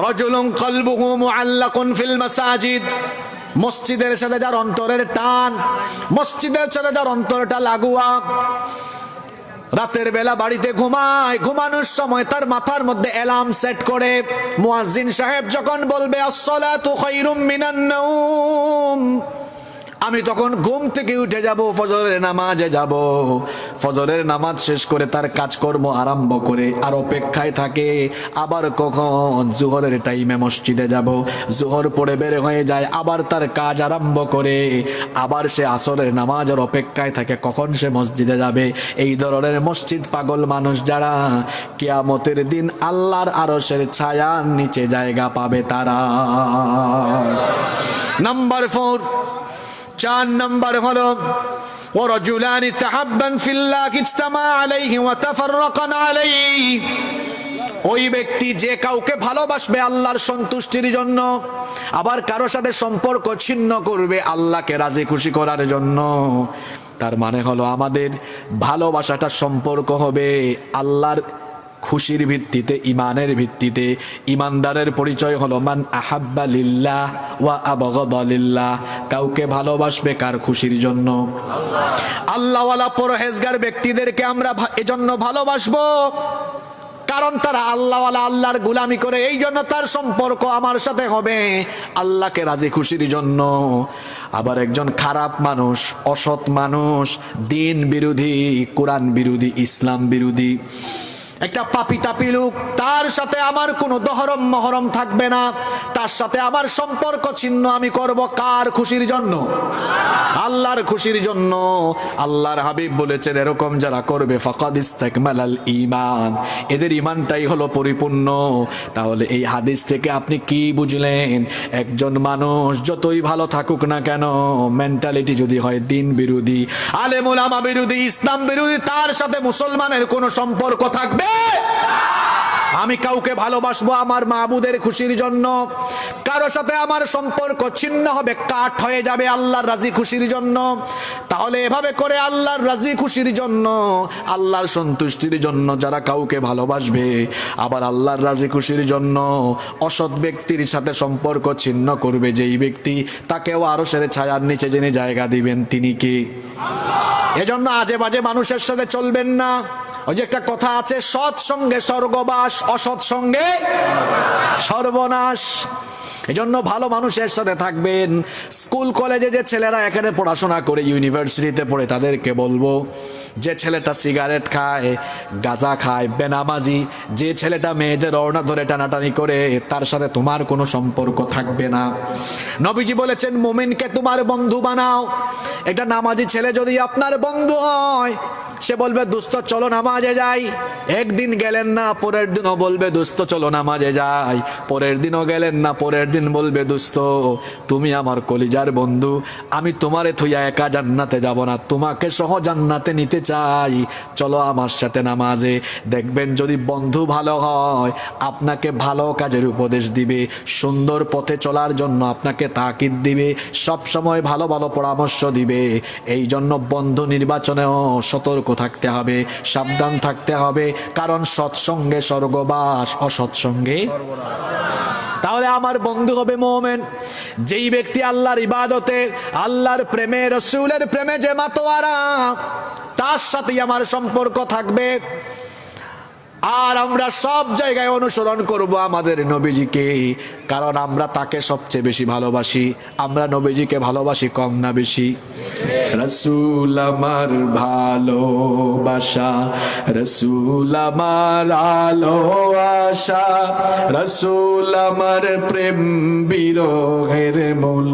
রাজুলুন কলবুহু মুআল্লাকুন ফিল মাসাজিদ। মসজিদের সাথে যার অন্তরের টান, মসজিদের সাথে যার অন্তরটা লাগুয়া, রাতের বেলা বাড়িতে ঘুমায়, ঘুমানোর সময় তার মাথার মধ্যে অ্যালার্ম সেট করে মুয়াজ্জিন সাহেব যখন বলবে আসসালাতু খায়রুম মিনান নাওম, আমি তখন ঘুম থেকে উঠে যাব, ফজরের নামাজে যাব। ফজরের নামাজ শেষ করে তার কাজকর্ম আরম্ভ করে আর অপেক্ষায় থাকে আবার কখন জোহরের টাইমে মসজিদে যাব। জোহর পড়ে বের হয়ে যায়, আবার তার কাজ আরম্ভ করে, আবার সে আসরের নামাজের অপেক্ষায় থাকে কখন সে মসজিদে যাবে। এই ধরনের মসজিদ পাগল মানুষ যারা, কিয়ামতের দিন আল্লাহর আরশের ছায়ার নিচে জায়গা পাবে তারা। নাম্বার 4, 4 নাম্বার হলো ওয়ারাজুলান তাহাব্বান ফিল্লাহ ইজতামা আলাইহি ওয়া তাফাররাকান আলাইহি। ওই ব্যক্তি যে কাউকে ভালোবাসবে আল্লাহর সন্তুষ্টির জন্য, আবার কারো সাথে সম্পর্ক ছিন্ন করবে আল্লাহকে রাজি খুশি করার জন্য, তার মানে হলো আমাদের ভালোবাসাটা সম্পর্ক হবে আল্লাহর খুশির ভিত্তিতে, ইমানের ভিত্তিতে। ইমানদারের পরিচয় হলো মান আহাব্বা লিল্লাহ ওয়া আবগাদা লিল্লাহ। কাউকে ভালোবাসবে কার খুশির জন্য? আল্লাহওয়ালা পরহেজগার ব্যক্তিদেরকে আমরা এজন্য ভালোবাসবো কারণ তারা আল্লাহওয়ালা, আল্লাহর গোলামি করে, এই জন্য তার সম্পর্ক আমার সাথে হবে আল্লাহকে রাজি খুশির জন্য। আবার একজন খারাপ মানুষ, অসৎ মানুষ, দিন বিরোধী, কোরআন বিরোধী, ইসলাম বিরোধী, একটা পাপী তাপি লোক, তার সাথে আমার কোনো দহরম মহরম থাকবে না, তার সাথে আমার সম্পর্ক ছিন্ন আমি করব কার খুশির জন্য? আল্লাহর খুশির জন্য। আল্লাহর হাবিব বলেছেন এরকম যারা করবে ফাকাদ ইস্তাকমালাল ঈমান, এদের ঈমানটাই হলো পরিপূর্ণ। তাহলে এই হাদিস থেকে আপনি কি বুঝলেন? একজন মানুষ যতই ভালো থাকুক না কেন, মেন্টালিটি যদি হয় দিন বিরোধী, আলেম ওলামা বিরোধী, ইসলাম বিরোধী, তার সাথে মুসলমানের কোনো সম্পর্ক থাকবে? আমি কাউকে ভালোবাসবো আমার মাবুদের খুশির জন্য, কারো সাথে আমার সম্পর্ক ছিন্ন হবে, কাট হয়ে যাবে আল্লাহর রাজি খুশির জন্য। তাহলে এভাবে করে আল্লাহর রাজি খুশির জন্য, আল্লাহর সন্তুষ্টির জন্য যারা কাউকে ভালোবাসবে, আবার আল্লাহর রাজি খুশির জন্য অসৎ ব্যক্তির সাথে সম্পর্ক ছিন্ন করবে যেই ব্যক্তি, তাকেও আরশের ছায়ার নিচে যিনি জায়গা দিবেন তিনি কি? এজন্য আজে বাজে মানুষের সাথে চলবেন না। ওই যে একটা কথা আছে, সৎ সঙ্গে স্বর্গবাস, অসৎ সঙ্গে সর্বনাশ। এজন্য ভালো মানুষের সাথে থাকবেন। স্কুল কলেজে যে ছেলেরা এখানে পড়াশোনা করে, ইউনিভার্সিটিতে পড়ে, তাদেরকে বলবো যে ছেলেটা সিগারেট খায়, গাঁজা খায়, বেনামাজি, যে ছেলেটা মেয়েদের ওড়না ধরে টানাটানি করে, তার সাথে তোমার কোনো সম্পর্ক থাকবে না। নবীজি বলেছেন মুমিনকে তোমার বন্ধু বানাও। একটা নামাজি ছেলে যদি আপনার বন্ধু হয়, সে বলবে দোস্ত চলো নামাজে যাই, একদিন গেলেন না পরের দিনও বলবে দোস্ত চলো নামাজে যাই, পরের দিনও গেলেন না পরের দিন বলবে দোস্ত তুমি আমার কলিজার বন্ধু, আমি তোমারে থইয়া একা জান্নাতে যাব না, তোমাকে সহ জান্নাতে নিতে চাই, চলো আমার সাথে নামাজে। দেখবেন যদি বন্ধু ভালো হয় আপনাকে ভালো কাজের উপদেশ দিবে, সুন্দর পথে চলার জন্য আপনাকে তাকিদ দিবে, সব সময় ভালো ভালো পরামর্শ দিবে। এই জন্য বন্ধু নির্বাচনেও সতর্ক থাকতে হবে, সাবধান থাকতে হবে, কারণ সৎসঙ্গে স্বর্গবাস, অসৎসঙ্গে। তাহলে আমার বন্ধু হবে মুমিন যেই ব্যক্তি আল্লাহর ইবাদতে, আল্লাহর প্রেমে, রাসূলের প্রেমে যে মাতোয়ারা, তার সাথেই আমার সম্পর্ক থাকবে। আর আমরা সব জায়গায় অনুসরণ করব আমাদের নবীজিকে, কারণ আমরা তাকে সবচেয়ে বেশি ভালোবাসি। আমরা নবীজিকে ভালোবাসি কম না বেশি? রাসূল আমার ভালোবাসা, রাসূল আমার আলো আশা, রাসূল আমার প্রেম বিরহের মূল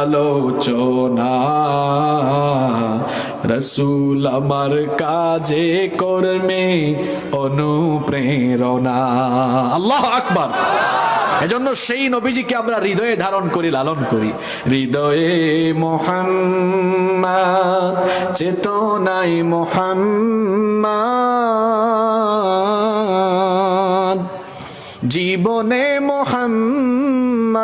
আলোচনা, রাসূল আমার কাজে কর্মে অনুপ্রেরণা। আল্লাহু আকবার। এজন্য সেই নবীজিকে আমরা হৃদয়ে ধারণ করি, লালন করি। হৃদয়ে মুহাম্মদ, চেতনায় মুহাম্মদ, জীবনে মুহাম্মদ,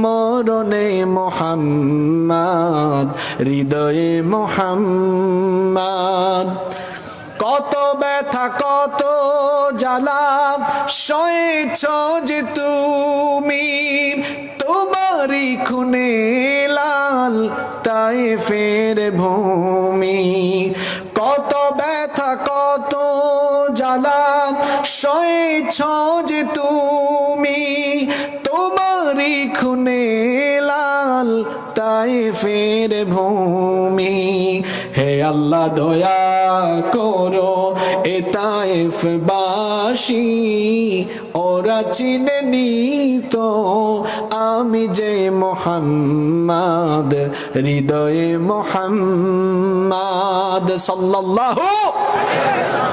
মরণে মুহাম্মদ, হৃদয়ে মুহাম্মদ। কত ব্যথা কত জ্বালা সয়েছ যে তুমি, তোমারই খুনে লাল তায়েফের ভূমি। কত ব্যথা কত জ্বালা সয়েছ যে তুমি, তোমারই খুনে লাল তায়েফের ভূমি। হে আল্লাহ দয়া করো এ তায়েফবাসী, ওরা চিনে নিত আমি যে মুহাম্মদ, হৃদয়ে মুহাম্মদ সাল্লাল্লাহু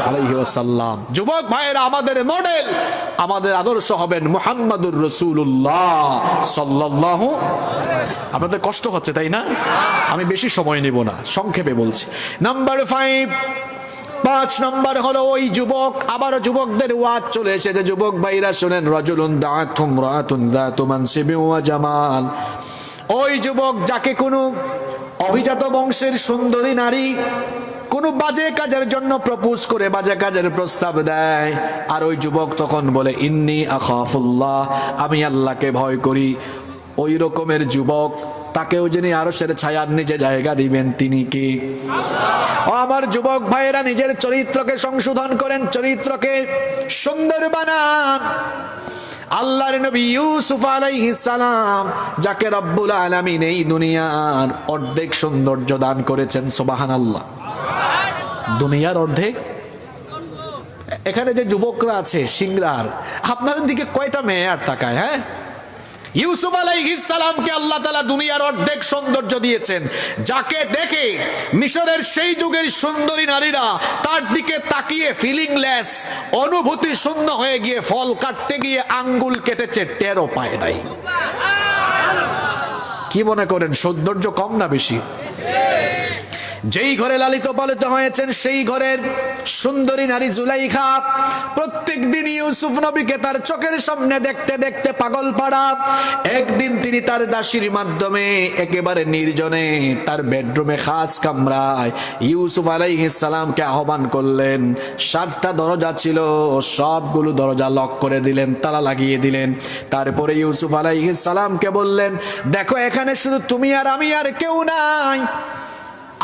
আলাইহি ওয়াসাল্লাম। যুবক ভাইয়েরা, আমাদের মডেল, আমাদের আদর্শ হবেন মুহাম্মাদুর রাসূলুল্লাহ সাল্লাল্লাহু। আপনাদের কষ্ট হচ্ছে তাই না? আমি বেশি সময় নেব না, সংক্ষেপে বলছি। নাম্বার 5, 5 নম্বর হলো ওই যুবক, আবারও যুবকদের ওয়াজ চলে এসেছে। যুবক ভাইরা শুনেন, রাজুলুন দাআতুম রাআতুন যাতু মানসিবিন ওয়া জামাল। ওই যুবক যাকে কোনো অভিজাত বংশের সুন্দরী নারী কোনো বাজে কাজের জন্য প্রপোজ করে, বাজে কাজের প্রস্তাব দেয়, আর ওই যুবক তখন বলে ইন্নী আখাফুল্লাহ, আমি আল্লাহকে ভয় করি। ওই রকমের যুবক, তাকেও যিনি আরশের ছায়ার নিচে জায়গা দিবেন তিনি কি? ও আমার যুবক ভাইয়েরা, নিজের চরিত্রকে সংশোধন করেন, চরিত্রকে সুন্দর বানান। আল্লাহর নবী ইউসুফ আলাইহিস সালাম, যাকে রব্বুল আলামিন এই দুনিয়ার অর্ধেক সৌন্দর্য দান করেছেন, সুবহানাল্লাহ। দুনিয়ার অর্ধেক। এখানে যে যুবকরা আছে সিংরার, আপনাদের দিকে কয়টা মেয়ে আর তাকায়? হ্যাঁ, ইউসুফ আলাইহিস সালামকে আল্লাহ তাআলা দুনিয়ার অর্ধেক সৌন্দর্য দিয়েছেন, যাকে দেখে মিশরের সেই যুগের সুন্দরী নারীরা তার দিকে তাকিয়ে ফিলিংলেস, অনুভূতি শূন্য হয়ে গিয়ে ফল কাটতে গিয়ে আঙ্গুল কেটেছে, টেরও পায় নাই। কি মনে করেন সৌন্দর্য কম না বেশি? যেই ঘরে লালিত পালিত হয়েছেন সেই ঘরের সুন্দরী নারী জুলাইখা প্রত্যেক দিন ইউসুফ নবীকে তার চোখের সামনে দেখতে দেখতে পাগল পাড়া। একদিন তিনি তার দাসীর মাধ্যমে একেবারে নির্জনে তার বেডরুমে খাস কামরায় ইউসুফ আলাইহিস সালামকে আহ্বান করলেন। 7টা দরজা ছিল, সবগুলো দরজা লক করে দিলেন, তালা লাগিয়ে দিলেন। তারপরে ইউসুফ আলাইহিস সালামকে বললেন, দেখো এখানে শুধু তুমি আর আমি, আর কেউ নাই।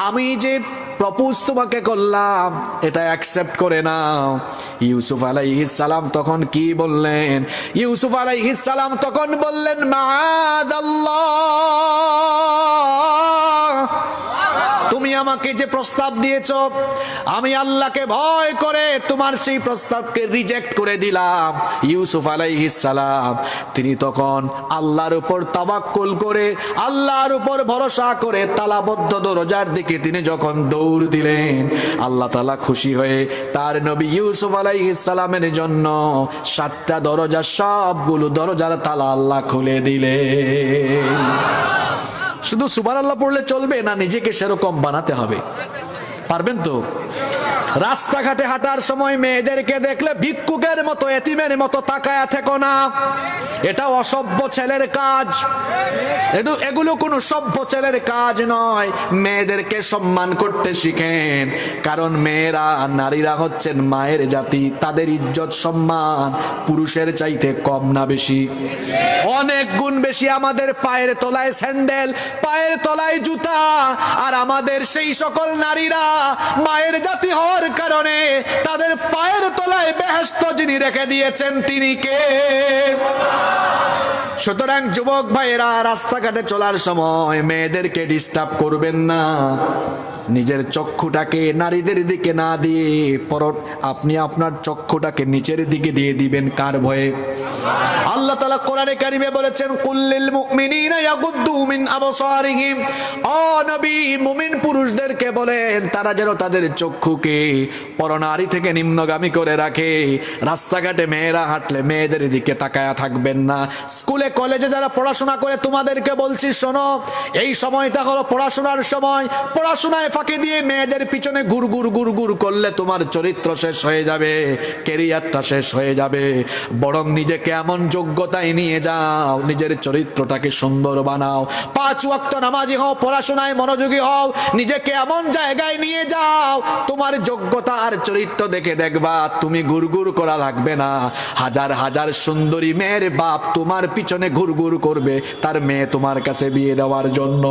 আমি যে প্রপোজ তোমাকে করলাম এটা অ্যাকসেপ্ট করে নাও। ইউসুফ আলাইহিস সালাম তখন কি বললেন? ইউসুফ আলাইহিস সালাম তখন বললেন, মাআদাল্লাহ, তুমি আমাকে যে প্রস্তাব দিয়েছো, আমি আল্লাহকে ভয় করে তোমার সেই প্রস্তাবকে রিজেক্ট করে দিলাম। ইউসুফ আলাইহিস সালাম তিনি তখন আল্লাহর উপর তাওয়াক্কুল করে, আল্লাহর উপর ভরসা করে তালাবদ্ধ দরজার দিকে তিনি যখন দৌড় দিলেন, আল্লাহ তাআলা খুশি হয়ে তার নবী ইউসুফ আলাইহিস সালামের জন্য 7টা দরজা, সবগুলো দরজার তালা আল্লাহ খুলে দিলেন। শুধু সুবহানাল্লাহ পড়লে চলবে না, নিজেকে সেরকম বানাতে হবে। পারবেন তো? রাস্তাঘাটে হাঁটার সময় মেয়েদেরকে দেখলে ভিক্ষুকের মতো, এতিমের মতো তাকায়া থেকো না। এটা অসভ্য ছেলের কাজ, এগুলো কোনো সভ্য ছেলের কাজ নয়। মেয়েদেরকে সম্মান করতে শিখেন, কারণ মেয়েরা, নারীরা হচ্ছেন মায়ের জাতি, তাদের ইজ্জত সম্মান পুরুষের চাইতে কম না বেশি? অনেক গুণ বেশি। আমাদের পায়ের তলায় স্যান্ডেল, পায়ের তলায় জুতা, আর আমাদের সেই সকল নারীরা মায়ের জাতি হওয়ার কারণে তাদের পায়ের তলায় বেহেশত যিনি রেখে দিয়েছেন তিনি কে? সুতরাং যুবক ভাইয়েরা, রাস্তাঘাটে চলার সময় মেয়েদেরকে ডিস্টার্ব করবেন না। নিজের চক্ষুটাকে নারীদের দিকে না দিয়ে আপনি আপনার চক্ষুটাকে নিচের দিকে দিয়ে দিবেন। কার ভয়ে? আল্লাহ তাআলা কোরআনে কারিমে বলেছেন, কুল্লিল মুমিনিনা ইয়াগুদ্দু মিন আবসারিহিম। ও নবী, মুমিন পুরুষদেরকে বলেন তারা যেন তাদের চক্ষুকে পরনারী থেকে নিম্নগামী করে রাখে। রাস্তাঘাটে মেয়েরা হাঁটলে মেয়েদের দিকে তাকায়া থাকবেন না। স্কুলে কলেজে যারা পড়াশোনা করে তোমাদেরকে বলছি, শোনো, এই সময়টা হলো পড়াশোনার সময়। পড়াশোনায় ফাঁকি দিয়ে মেয়েদের পিছনে ঘুর করলে তোমার চরিত্র শেষ হয়ে যাবে, ক্যারিয়ারটা শেষ হয়ে যাবে। বরং নিজেকে এমন যোগ্যতায় নিয়ে যাও, নিজের চরিত্রটাকে সুন্দর বানাও। 5 ওয়াক্ত নামাজি হও, পড়াশোনায় মনোযোগী হও, নিজেকে এমন জায়গায় নিয়ে যাও, তোমার যোগ্যতা আর চরিত্র দেখে দেখবা তুমি ঘুরঘুর করা লাগবে না। হাজার হাজার সুন্দরী মেয়ের বাপ তোমার পিছনে ঘুরঘুর করবে তার মেয়ে তোমার কাছে বিয়ে দেওয়ার জন্য।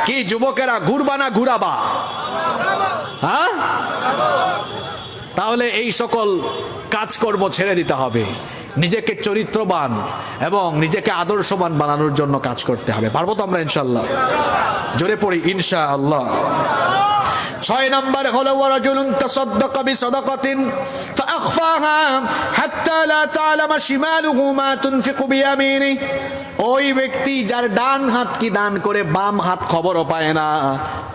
কি যুবকেরা, ঘুরবা না ঘুরাবা? হ্যাঁ, তাহলে এই সকল কাজকর্ম ছেড়ে দিতে হবে। নিজেকে চরিত্রবান এবং নিজেকে আদর্শবান বানানোর জন্য কাজ করতে হবে। পারবো তো আমরা ইনশাআল্লাহ? জোরে পড়ি ইনশাআল্লাহ। 6 নম্বর হলো ওয়ারাজুলুন তাসাদদাকা বিসাদাকাতিন ফাআখফাহা হাত্তা লা তা'লামা শিমালুহু মা তুনফিকু বিয়ামিনিহি। ওই ব্যক্তি যার ডান হাত কি দান করে বাম হাত খবরও পায় না।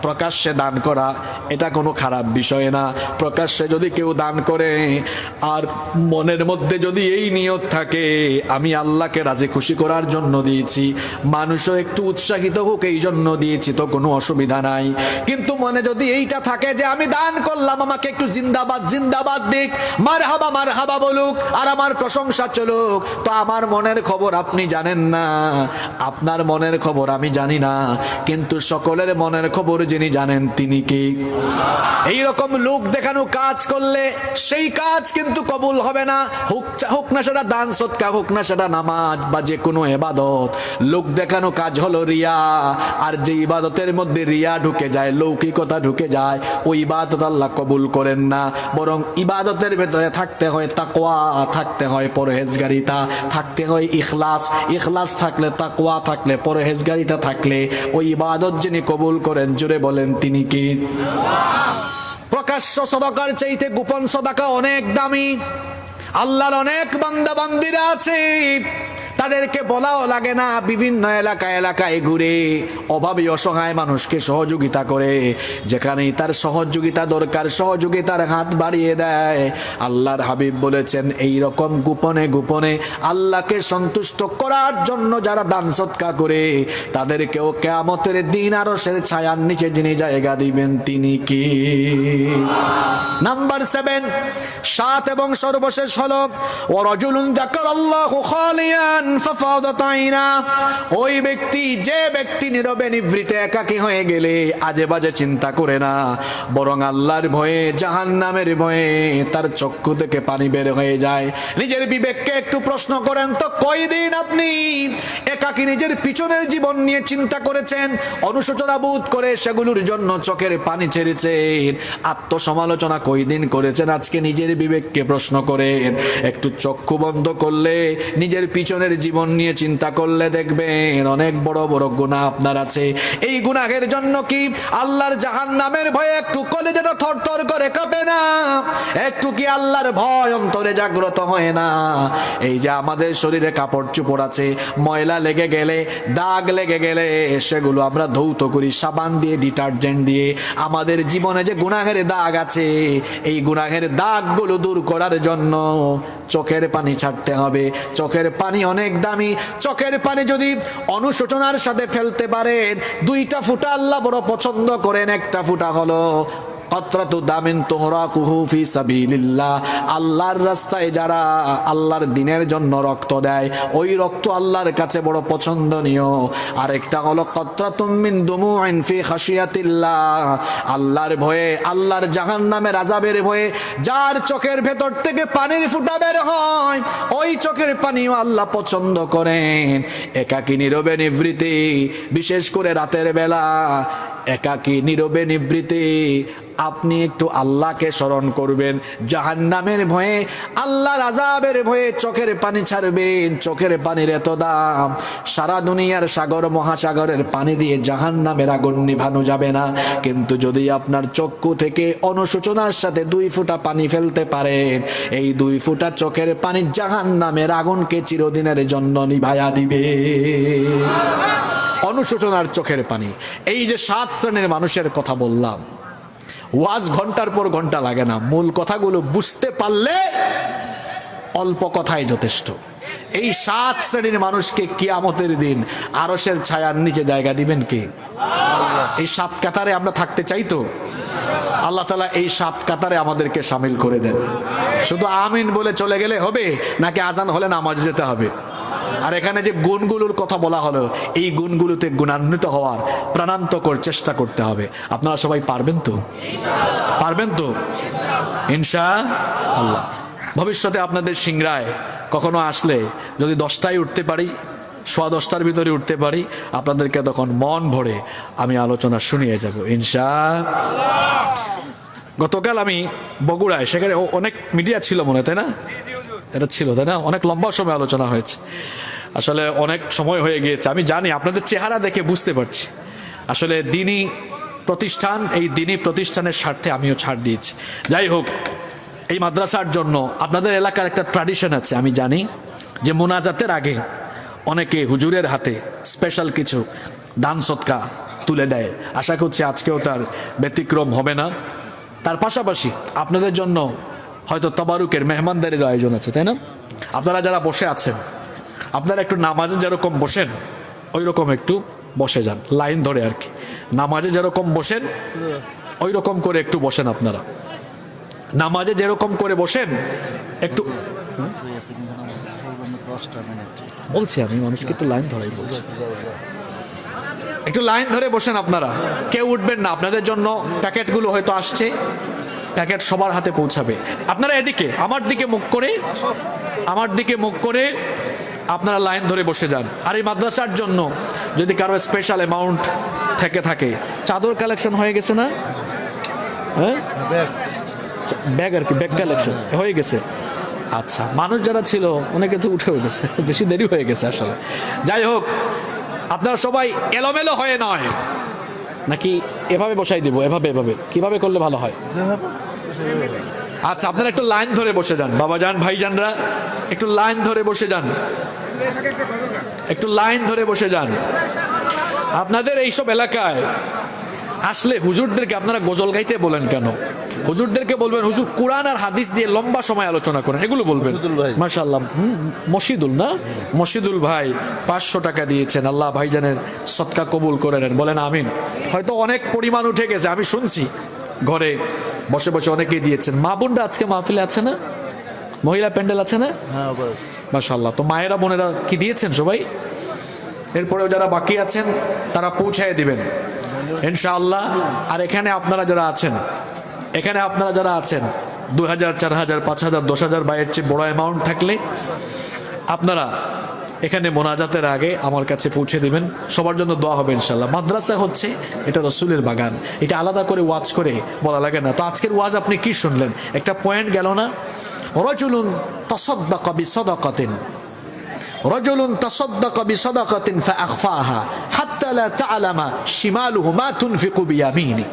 প্রকাশ্যে দান করা এটা কোনো খারাপ বিষয় না। প্রকাশ্যে যদি কেউ দান করে আর মনের মধ্যে যদি এই নিয়ত থাকে আমি আল্লাহকে রাজি খুশি করার জন্য দিয়েছি, মানুষও একটু উৎসাহিত হোক এই জন্য দিয়েছি, তো কোনো অসুবিধা নাই। কিন্তু মনে যদি এইটা থাকে যে আমি দান করলাম, আমাকে একটু জিন্দাবাদ জিন্দাবাদ দিক, মারহাবা মারহাবা বলুক, আর আমার প্রশংসা চলুক, তো আমার মনের খবর আপনি জানেন না, আপনার মনের খবর আমি জানি না, কিন্তু সকলের মনের খবর যিনি জানেন তিনি কি? এইরকম লোক দেখানো কাজ করলে সেই কাজ কিন্তু কবুল হবে না। হোক না সেটা দান সদকা, হোক না সেটা নামাজ বা যে কোনো ইবাদত। লোক দেখানো কাজ হলো রিয়া, আর যে ইবাদতের মধ্যে রিয়া ঢুকে যায়, লৌকিকতা ঢুকে যায়, ওই ইবাদত আল্লাহ কবুল করেন না। বরং ইবাদতের ভেতরে থাকতে হয় তাকওয়া, থাকতে হয় পরহেজগারিতা, থাকতে হয় ইখলাস। ইখলাস থাকলে, তাকওয়া থাকলে, পরহেজগারিতা থাকলে ওই ইবাদত যিনি কবুল করেন, জোরে বলেন তিনি কি? প্রকাশ্য সদকার চাইতে গোপন সদকা অনেক দামি। আল্লাহর অনেক বান্দা বান্দিরা আছে, তাদেরকে বলাও লাগে না, বিভিন্ন এলাকায় ঘুরে অভাবী অসহায় মানুষকে সহযোগিতা করে, যেখানেই তার সহযোগিতা দরকার সহযোগিতার হাত বাড়িয়ে দেয়। আল্লাহর হাবিব বলেছেন, এই রকম গোপনে গোপনে আল্লাহকে সন্তুষ্ট করার জন্য যারা দান সদকা করে তাদেরকেও কিয়ামতের দিন আরশের ছায়ার নিচে যিনি জায়গা দিবেন তিনি কি? নাম্বার 7, 7 এবং সর্বশেষ হলো ওয়ারাজুলুন যাকারাল্লাহু খালিয়ান ফাফাদাত আইনা। ওই ব্যক্তি, যে ব্যক্তি নীরবে নিভৃতে একাকী হয়ে গেলে আজে বাজে চিন্তা করে না, বরং আল্লাহর ভয়ে, জাহান্নামের ভয়ে তার চক্ষু থেকে পানি বের হয়ে যায়। নিজের বিবেককে একটু প্রশ্ন করেন তো, কয়দিন আপনি একাকী নিজের পিছনের জীবন নিয়ে চিন্তা করেছেন, অনুশোচনা বোধ করে সেগুলোর জন্য চোখের পানি ছেড়েছেন? আত্মসমালোচনা কয়দিন করেছেন? আজকে নিজের বিবেককে প্রশ্ন করেন। একটু চক্ষু বন্ধ করলে নিজের পিছনের জীবন নিয়ে চিন্তা করলে দেখবেন অনেক বড় বড় গুনাহ আপনার আছে। এই গুনাহের জন্য কি আল্লাহর জাহান্নামের ভয়ে একটু কলিজাটা থরথর করে কাঁপে না? একটু কি আল্লাহর ভয় অন্তরে জাগ্রত হয় না? এই যে আমাদের শরীরে কাপড় চোপড় আছে, ময়লা লেগে গেলে, দাগ লেগে গেলে সেগুলো আমরা ধৌত করি সাবান দিয়ে, ডিটারজেন্ট দিয়ে। আমাদের জীবনে যে গুনাহের দাগ আছে, এই গুনাহের দাগগুলো দূর করার জন্য চোখের পানি ছাড়তে হবে। চোখের পানি অনেক দামি। চোখের পানি যদি অনুশোচনার সাথে ফেলতে পারেন, 2টা ফুটা আল্লাহ বড় পছন্দ করেন। একটা ফুটা হলো কতরাতু দামিন তুহরাকুহু ফি সাবিলিল্লাহ, আল্লাহর রাস্তায় যারা আল্লাহর দ্বীনের জন্য রক্ত দেয়, ওই রক্ত আল্লাহর কাছে বড় পছন্দনীয়। আরেকটা হলো কতরাতুম মিন দুমুইন ফি খাশিয়াতিল্লাহ, আল্লাহর ভয়ে, আল্লাহর জাহান্নামের আযাবের ভয়ে যার চোখের ভেতর থেকে পানির ফুঁটা বের হয়, ওই চোখের পানিও আল্লাহ পছন্দ করেন। একাকী নীরবে নিভৃতে, বিশেষ করে রাতের বেলা একাকী নীরবে নিভৃতে আপনি একটু আল্লাহকে স্মরণ করবেন। জাহান্নামের ভয়ে, আল্লাহর আযাবের ভয়ে চোখের পানি ছাড়বেন। চোখের পানির এত দাম, সারা দুনিয়ার সাগর মহাসাগরের পানি দিয়ে জাহান্নামের আগুন নিভানো যাবে না। কিন্তু যদি আপনার চক্ষু থেকে অনুশোচনার সাথে 2 ফোঁটা পানি ফেলতে পারেন, এই 2 ফোঁটা চোখের পানি জাহান্নামের আগুনকে চিরদিনের জন্য নিভায়া দিবে। অনুশোচনার চোখের পানি। এই যে 7 শ্রেণীর মানুষের কথা বললাম, ওয়াজ ঘন্টার পর ঘন্টা লাগে না, মূল কথাগুলো বুঝতে পারলে অল্প কথাই যথেষ্ট। এই 7 শ্রেণীর মানুষকে কিয়ামতের দিন আরশের ছায়ার নিচে জায়গা দিবেন কে? এই 7 কাতারে আমরা থাকতে চাই তো? আল্লাহ তাআলা এই 7 কাতারে আমাদেরকে শামিল করে দেন। শুধু আমিন বলে চলে গেলে হবে নাকি আজান হলে নামাজে যেতে হবে? আর এখানে যে গুণগুলোর কথা বলা হলো, এই গুণগুলোতে গুণান্বিত হওয়ার প্রাণান্তকর চেষ্টা করতে হবে। আপনারা সবাই পারবেন তো? পারবেন তো ইনশাআল্লাহ। ভবিষ্যতে আপনাদের সিংড়ায় কখনো আসলে যদি 10টায় উঠতে পারি, 10:15 ভিতরে উঠতে পারি, আপনাদেরকে তখন মন ভরে আমি আলোচনা শুনিয়ে যাব ইনশাআল্লাহ। গতকাল আমি বগুড়ায়, সেখানে অনেক মিডিয়া ছিল মনে হয়, তাই না? এটা ছিল, তাই না? অনেক লম্বা সময় আলোচনা হয়েছে। আসলে অনেক সময় হয়ে গিয়েছে, আমি জানি, আপনাদের চেহারা দেখে বুঝতে পারছি। আসলে দিনী প্রতিষ্ঠান, এই দিনী প্রতিষ্ঠানের স্বার্থে আমিও ছাড় দিয়েছি। যাই হোক, এই মাদ্রাসার জন্য আপনাদের এলাকার একটা ট্র্যাডিশন আছে, আমি জানি, যে মোনাজাতের আগে অনেকে হুজুরের হাতে স্পেশাল কিছু দান সদকা তুলে দেয়। আশা করছি আজকেও তার ব্যতিক্রম হবে না। তার পাশাপাশি আপনাদের জন্য হয়তো তবারুকের মেহমানদারির আয়োজন আছে, তাই না? আপনারা যারা বসে আছেন, আপনারা একটু নামাজে যেরকম বসেন ওই রকম একটু বসে যান, লাইন ধরে আর কি। নামাজে যেরকম বসেন ওই রকম করে একটু বসেন। আপনারা নামাজে যেরকম করে বসেন একটু, বলছি আমি মানুষকে একটু লাইন ধরাই বলছি, একটু লাইন ধরে বসেন। আপনারা কেউ উঠবেন না, আপনাদের জন্য প্যাকেটগুলো হয়তো আসছে, প্যাকেট সবার হাতে পৌঁছাবে। আপনারা এদিকে আমার দিকে মুখ করে, আমার দিকে মুখ করে আপনারা লাইন ধরে বসে যান। আর এই মাদ্রাসার জন্য যদি কারো স্পেশাল অ্যামাউন্ট থেকে থাকে, চাদর কালেকশন হয়ে গেছে না? হ্যাঁ, ব্যাগ আর কি, ব্যাগ কালেকশন হয়ে গেছে। আচ্ছা, মানুষ যারা ছিল অনেকে তো উঠেও গেছে, বেশি দেরি হয়ে গেছে আসলে। যাই হোক, আপনারা সবাই এলোমেলো হয়ে নয়, নাকি এভাবে বসাই দিব? এভাবে, এভাবে কিভাবে করলে ভালো হয়? আচ্ছা, আপনারা একটু লাইন ধরে বসে যান, বাবা যান, ভাই জানরা একটু লাইন ধরে বসে যান, একটু লাইন ধরে বসে যান। আপনাদের এইসব এলাকায় আসলে হুজুরদেরকে আপনারা গজল গাইতে বলেন কেন? হুজুরদেরকে বলবেন হুজুর কোরআন আর হাদিস দিয়ে লম্বা সময় আলোচনা করেন, এগুলো বলবেন। মাশাআল্লাহ, মসজিদুল না, মসজিদুল ভাই 500 টাকা দিয়েছেন, আল্লাহ ভাইজানের সদকা কবুল করে নেন, বলেন আমিন। হয়তো অনেক পরিমাণ উঠে গেছে, আমি শুনছি ঘরে বসে বসে অনেকেই দিয়েছেন। মা বোনরা আজকে মাহফিলে আছে না? মহিলা প্যান্ডেল আছে না? মাশাআল্লাহ। তো মায়েরা বোনেরা কি দিয়েছেন সবাই? এরপরেও যারা বাকি আছেন তারা পৌঁছায় দিবেন ইনশাআল্লাহ। আর এখানে আপনারা যারা আছেন, এখানে আপনারা যারা আছেন 2000, 4000, 5000, 10000 বা এর চেয়ে বড় অ্যামাউন্ট থাকলে আপনারা এখানে মোনাজাতের আগে আমার কাছে পৌঁছে দিবেন। সবার জন্য দোয়া হবে ইনশাআল্লাহ। মাদ্রাসা হচ্ছে এটা রাসূলের বাগান, এটা আলাদা করে ওয়াজ করে বলা লাগে না। তো আজকের ওয়াজ আপনি কি শুনলেন? একটা পয়েন্ট গেল না? রাজুলুন তাসাদ্দাকা বিসাদাকাতিন রাজুলুন তাসাদ্দাকা বিসাদাকাতিন ফাআখফাহা হাত্তা লা তা'লামা শিমালুহু মা তুনফিকু বিয়ামিনি।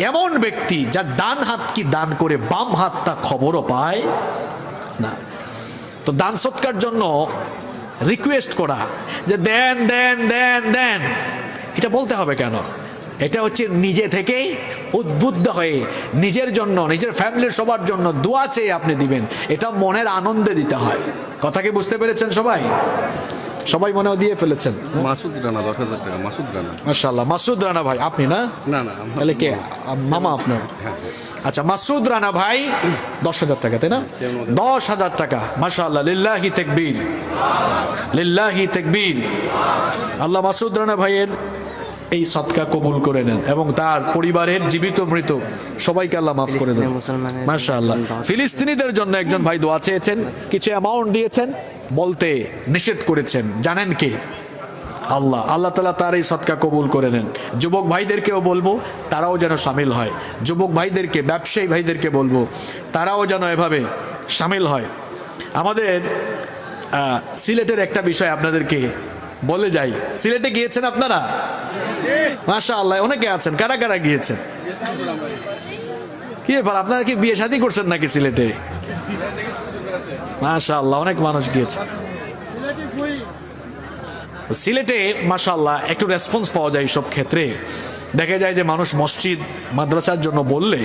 এমন ব্যক্তি যার ডান হাত কি দান করে বাম হাত তা খবরও পায় না। তো দান সৎকার জন্য রিকোয়েস্ট করা যে দেন দেন দেন দেন, এটা বলতে হবে কেন? এটা হচ্ছে নিজে থেকেই উদ্বুদ্ধ হয়ে নিজের জন্য, নিজের ফ্যামিলির সবার জন্য দোয়া চেয়ে আপনি দিবেন। এটা মনের আনন্দে দিতে হয়। কথা কি বুঝতে পেরেছেন সবাই? সবাই মনেও দিয়ে ফেলেছেন। মাসুদ রানা 10,000 টাকা। মাসুদ রানা, মাশাআল্লাহ। মাসুদ রানা ভাই আপনি না? না না, তাহলে কে মামা আপনার? আচ্ছা, মাসুদ রানা ভাই 10,000 টাকা, তাই না? 10,000 টাকা, মাশাআল্লাহ। লিল্লাহি তাকবীর, লিল্লাহি তাকবীর। আল্লাহ মাসুদ রানা ভাইয়ের এই সদকা কবুল করে নেন এবং তার পরিবারের জীবিত মৃত সবাইকে আল্লাহ মাফ করে দেন। মাশাআল্লাহ। ফিলিস্তিনিদের জন্য একজন ভাই দোয়া চেয়েছেন, কিছু অ্যামাউন্ট দিয়েছেন, বলতে নিষেধ করেছেন। জানেন কে? আল্লাহ। আল্লাহ তাআলা তার এই সদকা কবুল করে নেন। যুবক ভাইদেরকেও বলবো তারাও যেন শামিল হয়। যুবক ভাইদেরকে, ব্যবসায়ী ভাইদেরকে বলবো তারাও যেন এভাবে শামিল হয়। আমাদের সিলেটের একটা বিষয় আপনাদেরকে বলে যাই। সিলেটে গিয়েছেন আপনারা? মাশাআল্লাহ, অনেকে আছেন। কারা কারা গিয়েছেন? কি ব্যাপার, আপনারা কি বিয়ে শাদী করছেন নাকি সিলেটে? মাশাআল্লাহ, অনেক মানুষ গিয়েছে সিলেটে। মাশাআল্লাহ, একটু রেসপন্স পাওয়া যায় সব ক্ষেত্রে। দেখা যায় যে মানুষ মসজিদ মাদ্রাসার জন্য বললে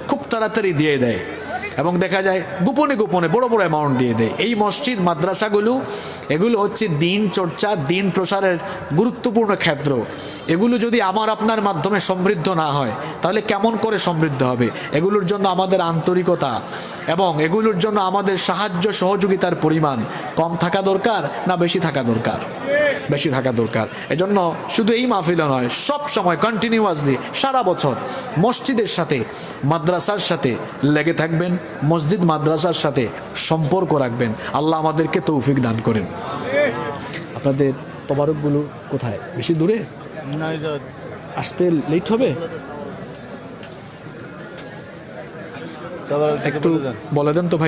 খুব তাড়াতাড়ি দিয়ে দেয় এবং দেখা যায় গোপনে গোপনে বড় বড় অ্যামাউন্ট দিয়ে দেয়। এই মসজিদ মাদ্রাসাগুলো এগুলো হচ্ছে দিন চর্চা, দিন প্রসারের গুরুত্বপূর্ণ ক্ষেত্র। এগুলো যদি আমার আপনার মাধ্যমে সমৃদ্ধ না হয় তাহলে কেমন করে সমৃদ্ধ হবে? এগুলোর জন্য আমাদের আন্তরিকতা এবং এগুলোর জন্য আমাদের সাহায্য সহযোগিতার পরিমাণ কম থাকা দরকার না বেশি থাকা দরকার? বেশি থাকা দরকার। এজন্য শুধু এই মাহফিলে নয়, সব সময় কন্টিনিউয়াসলি সারা বছর মসজিদের সাথে মাদ্রাসার সাথে লেগে থাকবেন, মসজিদ মাদ্রাসার সাথে সম্পর্ক রাখবেন। আল্লাহ আমাদেরকে তৌফিক দান করেন। আপনাদের তবারকগুলো কোথায়? বেশি দূরে? আসতে লেট হবে? একটু বলে দেন তো ভাই।